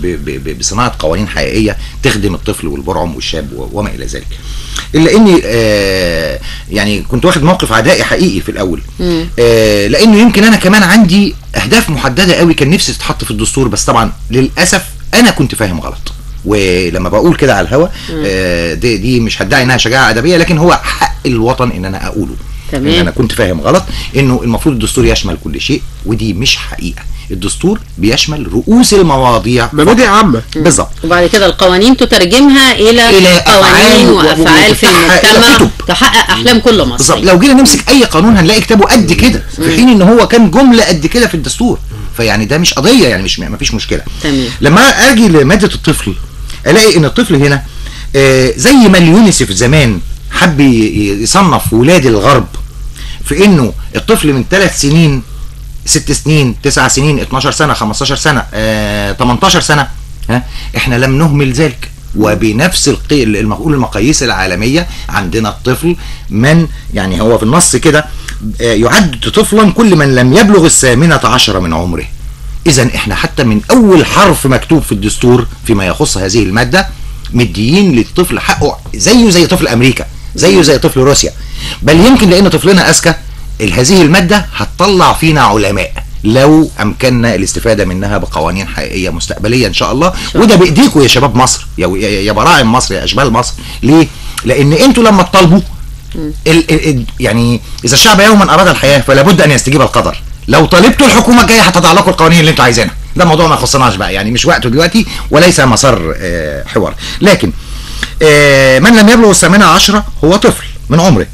بصناعه قوانين حقيقيه تخدم الطفل والبرعم والشاب وما الى ذلك. الا اني يعني كنت واخد موقف عدائي حقيقي في الاول، لانه يمكن انا كمان عندي اهداف محدده قوي كان نفسي تتحط في الدستور، بس طبعا للاسف انا كنت فاهم غلط. ولما بقول كده على الهوا دي مش هدعي انها شجاعه ادبيه، لكن هو حق الوطن ان انا اقوله. ان انا كنت فاهم غلط انه المفروض الدستور يشمل كل شيء، ودي مش حقيقه. الدستور بيشمل رؤوس المواضيع، مبادئ عامه بالظبط، وبعد كده القوانين تترجمها الى قوانين وافعال في المجتمع تحقق احلام كل مصري. بالظبط. لو جينا نمسك اي قانون هنلاقي كتابه قد كده، في حين ان هو كان جمله قد كده في الدستور. فيعني ده مش قضيه، يعني مش مفيش مشكله. تمام. لما اجي لماده الطفل الاقي ان الطفل هنا زي ما اليونيسف زمان حب يصنف ولاد الغرب في انه الطفل من 3 سنين 6 سنين 9 سنين 12 سنه 15 سنه 18 سنه، احنا لم نهمل ذلك. وبنفس المقاييس العالميه عندنا الطفل من يعني هو في النص كده يعد طفلا كل من لم يبلغ 18 من عمره. اذا احنا حتى من اول حرف مكتوب في الدستور فيما يخص هذه الماده مديين للطفل حقه زيه زي طفل امريكا، زيه زي طفل روسيا. بل يمكن لان طفلنا اذكى هذه الماده هتطلع فينا علماء لو امكننا الاستفاده منها بقوانين حقيقيه مستقبليه ان شاء الله. وده بايديكم يا شباب مصر، يا براعم مصر، يا اشبال مصر. ليه؟ لان انتوا لما تطالبوا يعني اذا الشعب يوما اراد الحياه فلا بد ان يستجيب القدر. لو طالبتوا الحكومه الجايه هتضع لكم القوانين اللي انتوا عايزينها. ده موضوع ما يخصناش بقى، يعني مش وقته دلوقتي وليس مسار حوار. لكن من لم يبلغ 18 هو طفل من عمره.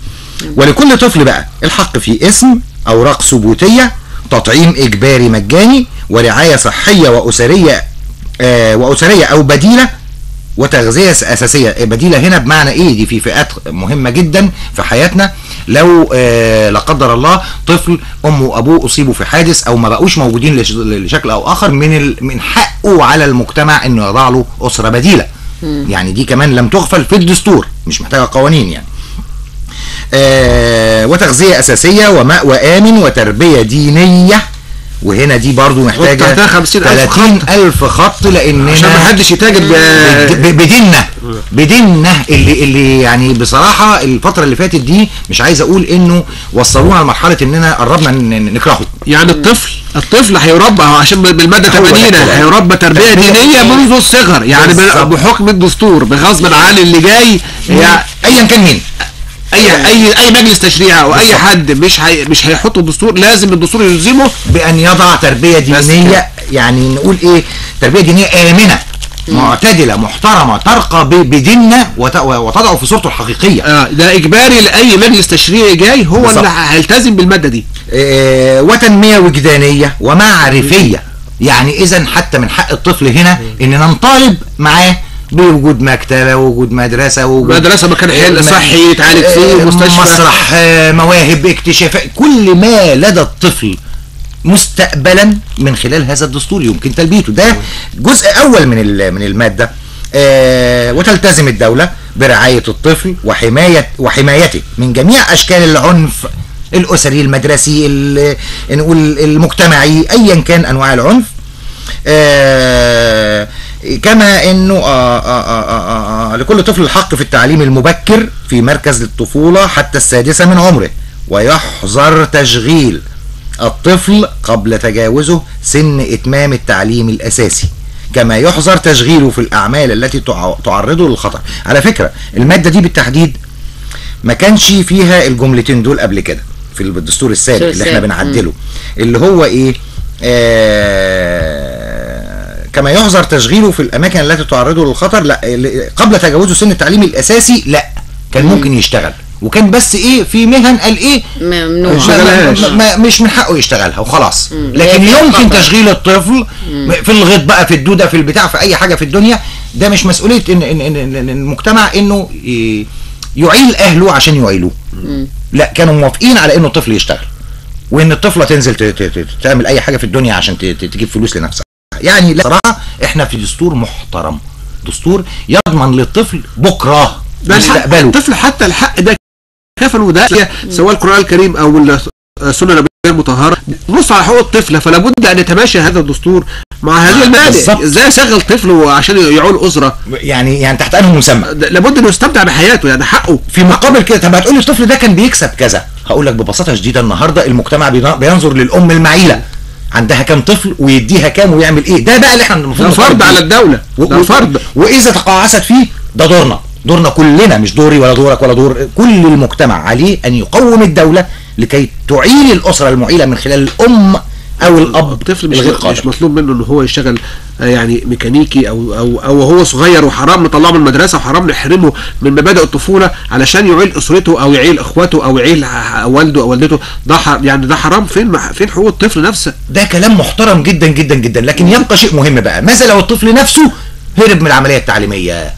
ولكل طفل بقى الحق في اسم، اوراق ثبوتيه، تطعيم اجباري مجاني، ورعايه صحيه واسريه او بديله، وتغذيه اساسيه. بديله هنا بمعنى ايه؟ دي في فئات مهمه جدا في حياتنا. لو لا قدر الله طفل امه وابوه اصيبوا في حادث او ما بقوش موجودين لشكل او اخر، من حقه على المجتمع انه يضع له اسره بديله. يعني دي كمان لم تغفل في الدستور، مش محتاجه قوانين يعني. وتغذيه اساسيه، ومأوى امن، وتربيه دينيه، وهنا دي برضو محتاجه 50,000 خط لاننا عشان ما حدش يتاجر بديننا اللي يعني بصراحه الفتره اللي فاتت دي مش عايز اقول انه وصلونا لمرحله اننا قربنا نكرهه. يعني الطفل هيربى عشان بالماده 80 هيربى تربيه دينيه منذ الصغر، يعني بحكم الدستور بغصب عن اللي جاي ايا كان مين، اي مجلس تشريع او اي حد مش هيحط الدستور، لازم الدستور يلزمه بان يضع تربيه دينيه، يعني نقول ايه، تربيه دينيه امنه معتدله محترمه ترقى بديننا وتضعه في صورته الحقيقيه. ده اجباري لاي مجلس تشريعي جاي، هو اللي هيلتزم بالماده دي. وتنميه وجدانيه ومعرفيه، يعني اذا حتى من حق الطفل هنا ان ننطالب معاه بوجود مكتبه، ووجود مدرسه، مكان حل صحي يتعالج فيه، مستشفى، مسرح، مواهب، اكتشافات، كل ما لدى الطفل مستقبلا من خلال هذا الدستور يمكن تلبيته. ده جزء اول من الماده. وتلتزم الدوله برعايه الطفل وحمايته من جميع اشكال العنف الاسري، المدرسي، نقول المجتمعي، ايا كان انواع العنف. كما انه لكل طفل الحق في التعليم المبكر في مركز الطفولة حتى السادسة من عمره، ويحظر تشغيل الطفل قبل تجاوزه سن اتمام التعليم الاساسي، كما يحظر تشغيله في الاعمال التي تعرضه للخطر. على فكرة المادة دي بالتحديد ما كانش فيها الجملتين دول قبل كده في الدستور السابق اللي احنا بنعدله، اللي هو ايه، كما يحظر تشغيله في الاماكن التي تعرضه للخطر. لا، قبل تجاوزه سن التعليم الاساسي لا، كان ممكن يشتغل، وكان بس ايه في مهن قال ايه ممنوع، مش من حقه يشتغلها وخلاص. لكن يمكن تشغيل الطفل في الغيط بقى، في الدوده، في البتاع، في اي حاجه في الدنيا. ده مش مسؤوليه إن المجتمع انه يعيل اهله عشان يعيلوه، لا، كانوا موافقين على انه الطفل يشتغل، وان الطفله تنزل تعمل اي حاجه في الدنيا عشان تجيب فلوس لنفسها. يعني لا، صراحه احنا في دستور محترم، دستور يضمن للطفل بكره مستقبله. الطفل حتى الحق ده كفلوا ده، سواء القرآن الكريم او السنه النبويه المطهره نص على حقوق الطفل، فلا بد ان يتماشى هذا الدستور مع هذه الماده. ازاي اشغل طفل عشان يعول اسره؟ يعني تحت انه مسمى لابد انه يستمتع بحياته، يعني حقه. في مقابل كده، طب هتقول لي الطفل ده كان بيكسب كذا، هقول لك ببساطه شديده النهارده المجتمع بينظر للام المعيله، عندها كام طفل ويديها كام ويعمل ايه. ده بقى اللي احنا المفروض فرض على الدوله، ده فرض. واذا تقاعست فيه ده دورنا كلنا، مش دوري ولا دورك ولا دور كل المجتمع، عليه ان يقوم الدوله لكي تعيل الاسره المعيله من خلال الام او الاب. الطفل مش مطلوب منه ان هو يشتغل يعني ميكانيكي او وهو صغير، وحرام نطلعه من المدرسه وحرام نحرمه من مبادئ الطفوله علشان يعيل اسرته او يعيل اخواته او يعيل والده او والدته. ده حرام. فين حقوق الطفل نفسه؟ ده كلام محترم جدا جدا جدا. لكن يبقى شيء مهم بقى، ماذا لو الطفل نفسه هرب من العمليه التعليميه؟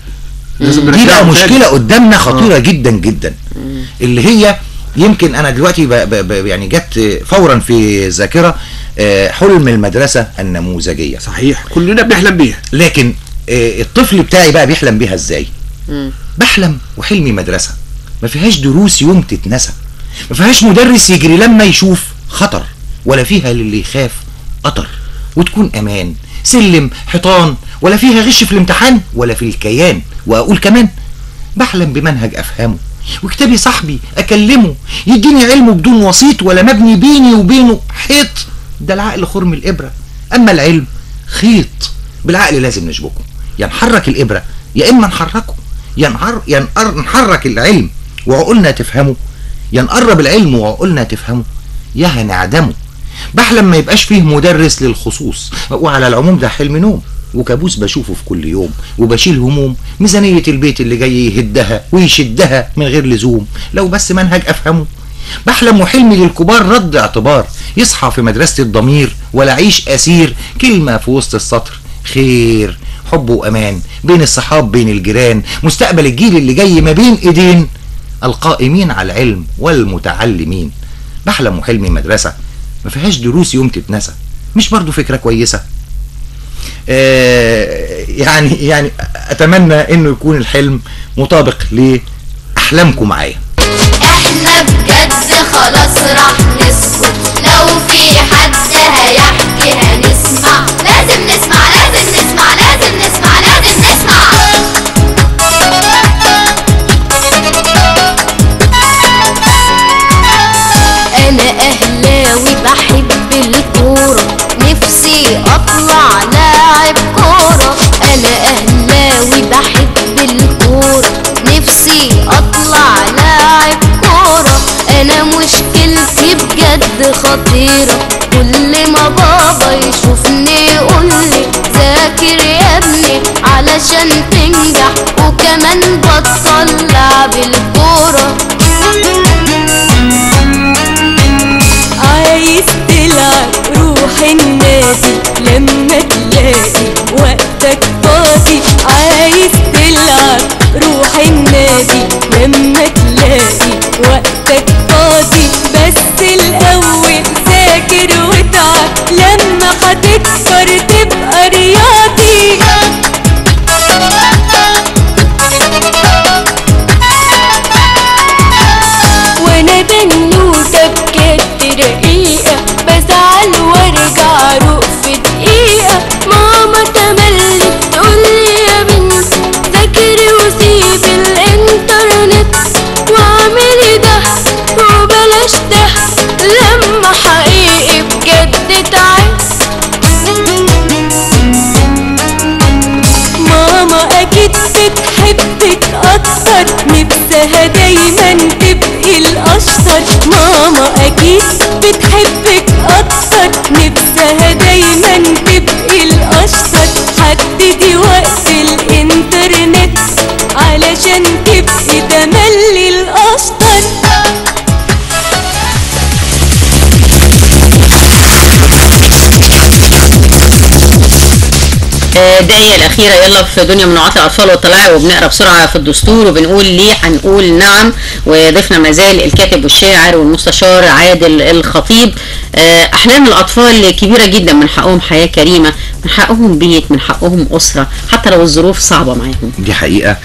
دي بقى مشكله قدامنا خطيره جدا جدا، اللي هي يمكن انا دلوقتي يعني جت فورا في ذاكره حلم المدرسه النموذجيه. صحيح، كلنا بنحلم بيها. لكن الطفل بتاعي بقى بيحلم بيها ازاي؟ بحلم وحلمي مدرسه ما فيهاش دروس يوم تتنسى، ما فيهاش مدرس يجري لما يشوف خطر، ولا فيها للي يخاف قطر، وتكون امان سلم حيطان، ولا فيها غش في الامتحان ولا في الكيان. واقول كمان بحلم بمنهج افهمه، وكتابي صاحبي اكلمه يديني علمه بدون وسيط ولا مبني بيني وبينه حيط. ده العقل خرم الابره، اما العلم خيط بالعقل لازم نشبكه، يا نحرك الابره يا اما نحركه، يا نحرك العلم وعقولنا تفهمه، يا نقرب العلم وعقولنا تفهمه، يا هنعدمه. بحلم ما يبقاش فيه مدرس للخصوص، وعلى العموم ده حلم نوم وكابوس بشوفه في كل يوم، وبشيل هموم ميزانية البيت اللي جاي يهدها ويشدها من غير لزوم لو بس منهج افهمه. بحلم وحلمي للكبار رد اعتبار، يصحى في مدرسة الضمير ولا عيش اسير، كلمة في وسط السطر خير حب وامان بين الصحاب بين الجيران، مستقبل الجيل اللي جاي ما بين ايدين القائمين على العلم والمتعلمين. بحلم وحلمي مدرسة ما فيهاش دروس يوم تتنسى، مش برضو فكرة كويسة؟ يعني اتمنى انه يكون الحلم مطابق لاحلامكم معايا. احنا بجد خلاص راح نسكت، لو في حد هيحكي الدقيقة الأخيرة يلا في دنيا منوعات الأطفال والطلائع، وبنقرأ بسرعة في الدستور وبنقول ليه هنقول نعم. وضيفنا ما زال الكاتب والشاعر والمستشار عادل الخطيب. أحلام الأطفال كبيرة جدا، من حقهم حياة كريمة، من حقهم بيت، من حقهم أسرة حتى لو الظروف صعبة معاهم. دي حقيقة.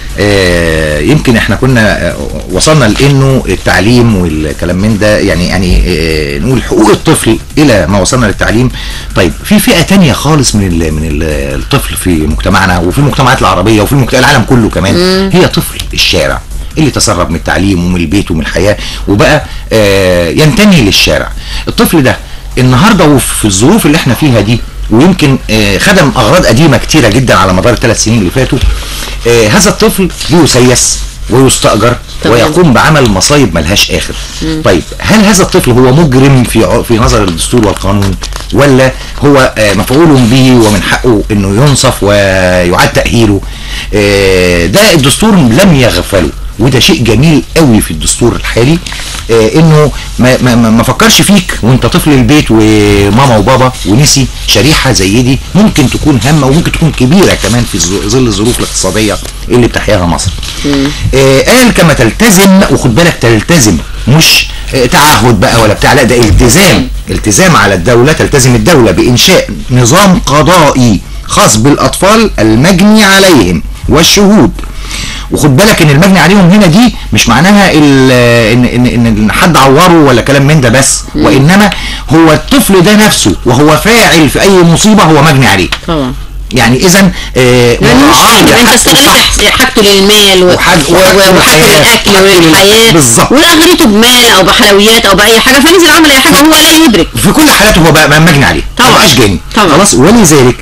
يمكن احنا كنا وصلنا لأنه التعليم والكلام من ده يعني نقول حقوق الطفل إلى ما وصلنا للتعليم. طيب في فئة تانية خالص من الطفل في مجتمعنا وفي المجتمعات العربية وفي العالم كله كمان، هي طفل الشارع اللي تسرب من التعليم ومن البيت ومن الحياة وبقى ينتمي للشارع. الطفل ده النهاردة وفي الظروف اللي احنا فيها دي، ويمكن خدم أغراض قديمة كتيرة جدا على مدار ال3 سنين اللي فاتوا، هذا الطفل بيسيس ويستأجر ويقوم بعمل مصايب ملهاش آخر. طيب هل هذا الطفل هو مجرم في نظر الدستور والقانون، ولا هو مفعول به ومن حقه انه ينصف ويعاد تأهيله؟ ده الدستور لم يغفله، وده شيء جميل قوي في الدستور الحالي، انه ما فكرش فيك وانت طفل البيت وماما وبابا ونسي شريحة زي دي ممكن تكون هامة وممكن تكون كبيرة كمان في ظل الظروف الاقتصادية اللي بتحياها مصر. قال كما تلتزم، وخد بالك تلتزم مش تعهد بقى ولا بتاع، لا ده التزام على الدولة، تلتزم الدولة بإنشاء نظام قضائي خاص بالأطفال المجني عليهم والشهود. وخد بالك ان المجني عليهم هنا دي مش معناها ان حد عوره ولا كلام من ده بس، وانما هو الطفل ده نفسه وهو فاعل في اي مصيبه هو مجني عليه طبعا. يعني اذا انت استغلت حاجته للمال وحاجته للاكل وللحياه واغريته بمال او بحلويات او باي حاجه، فنزل عمل اي حاجه هو لا يدرك. في كل حالاته هو بقى مجني عليه طبعا، ما بقاش جاني خلاص. ولذلك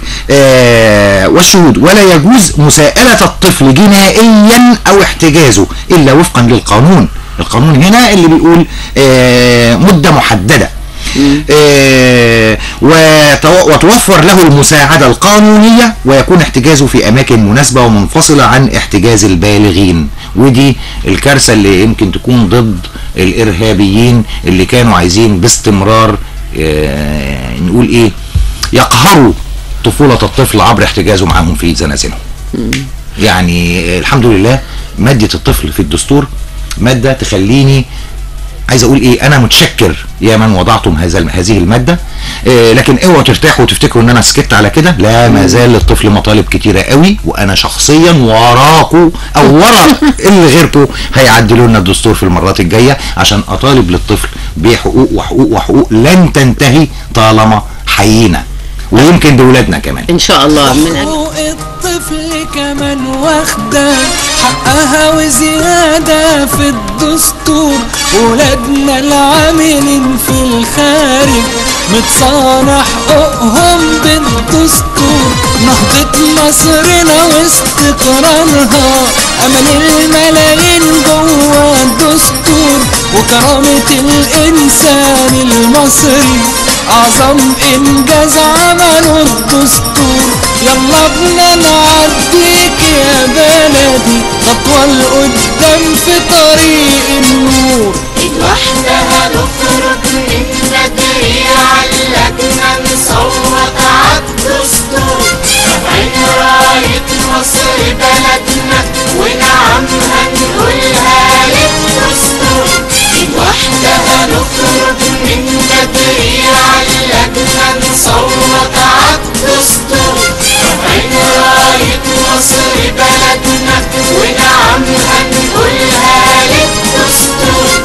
والشهود ولا يجوز مساءله الطفل جنائيا او احتجازه الا وفقا للقانون. القانون هنا اللي بيقول مده محدده، وتوفر له المساعدة القانونية، ويكون احتجازه في أماكن مناسبة ومنفصلة عن احتجاز البالغين. ودي الكارثة اللي يمكن تكون ضد الإرهابيين اللي كانوا عايزين باستمرار نقول إيه يقهروا طفولة الطفل عبر احتجازه معهم في زنازينهم. يعني الحمد لله مادة الطفل في الدستور مادة تخليني عايز اقول ايه، انا متشكر يا من وضعتم هذه الماده، لكن اوعوا ترتاحوا وتفتكروا ان انا سكت على كده. لا، ما زال للطفل مطالب كتيره قوي، وانا شخصيا وراكوا او ورا اللي غيركوا هيعدلوا لنا الدستور في المرات الجايه عشان اطالب للطفل بحقوق وحقوق وحقوق لن تنتهي طالما حيينا، ويمكن بولادنا كمان ان شاء الله. من حقوق الطفل كمان واخده حقها وزياده في الدستور. ولادنا العاملين في الخارج متصانع حقوقهم بالدستور. نهضة مصرنا واستقرارها امل الملايين جوا الدستور. وكرامة الانسان المصري اعظم انجاز عمله الدستور. يلا بنا نعديك يا بلدي خطوة لقدام في طريق النور. ايد واحدة هنخرج من بدري علقنا نصوت عالدستور. رافعين راية مصر بلدنا ونعم هنقولها للدستور. ايد واحدة هنخرج من بدري علقنا نصوت عالدستور. رافعين راية مصر بلدنا ونعم هنقولها للدستور.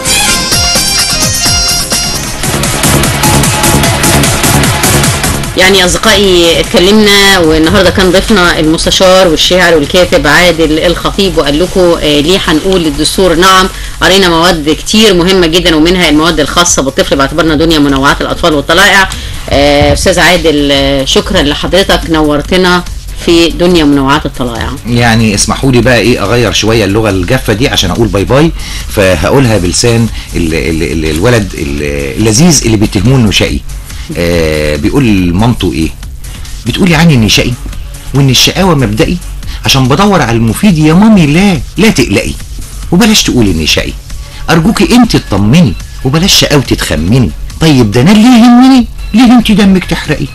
يعني أصدقائي اتكلمنا، والنهاردة كان ضيفنا المستشار والشاعر والكاتب عادل الخطيب، وقال لكم ليه هنقول للدستور نعم. قرينا مواد كتير مهمة جدا، ومنها المواد الخاصة بالطفل باعتبارنا دنيا منوعات الأطفال والطلائع. أستاذ عادل شكرا لحضرتك، نورتنا في دنيا منوعات الطلائع. يعني اسمحوا لي بقى ايه اغير شويه اللغه الجافه دي عشان اقول باي باي، فهقولها بلسان الولد اللذيذ اللي بيتهموه انه شقي. بيقول لمامته ايه؟ بتقول يعني اني شقي وان الشقاوه مبدئي عشان بدور على المفيد يا مامي. لا تقلقي وبلاش تقولي اني شقي، ارجوكي انت تطمني وبلاش شقاوتي تخمني. طيب ده انا اللي يهمني ليه انت دمك تحرقي؟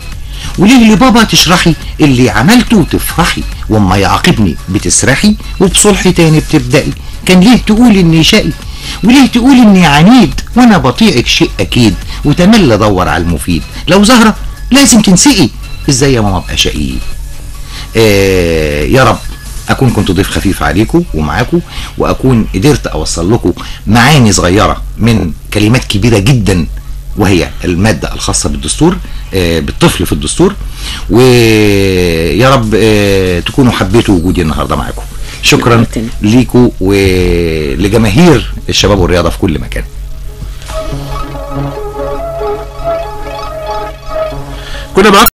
وليه لبابا تشرحي اللي عملته تفرحي، واما يعاقبني بتسرحي، وبصلحي تاني بتبدأي. كان ليه تقول اني شقي، وليه تقول اني عنيد، وانا بطيعك شيء اكيد، وتملى ادور على المفيد. لو زهرة لازم تنسقي، ازاي يا ماما ابقى شقي؟ يا رب اكون كنت ضيف خفيف عليكم ومعاكم، واكون قدرت اوصل لكم معاني صغيرة من كلمات كبيرة جدا، وهي المادة الخاصة بالدستور، بالطفل في الدستور. ويا رب تكونوا حبيتوا وجودي النهاردة معاكم. شكرا ليكم ولجماهير الشباب والرياضة في كل مكان. كنا معاكم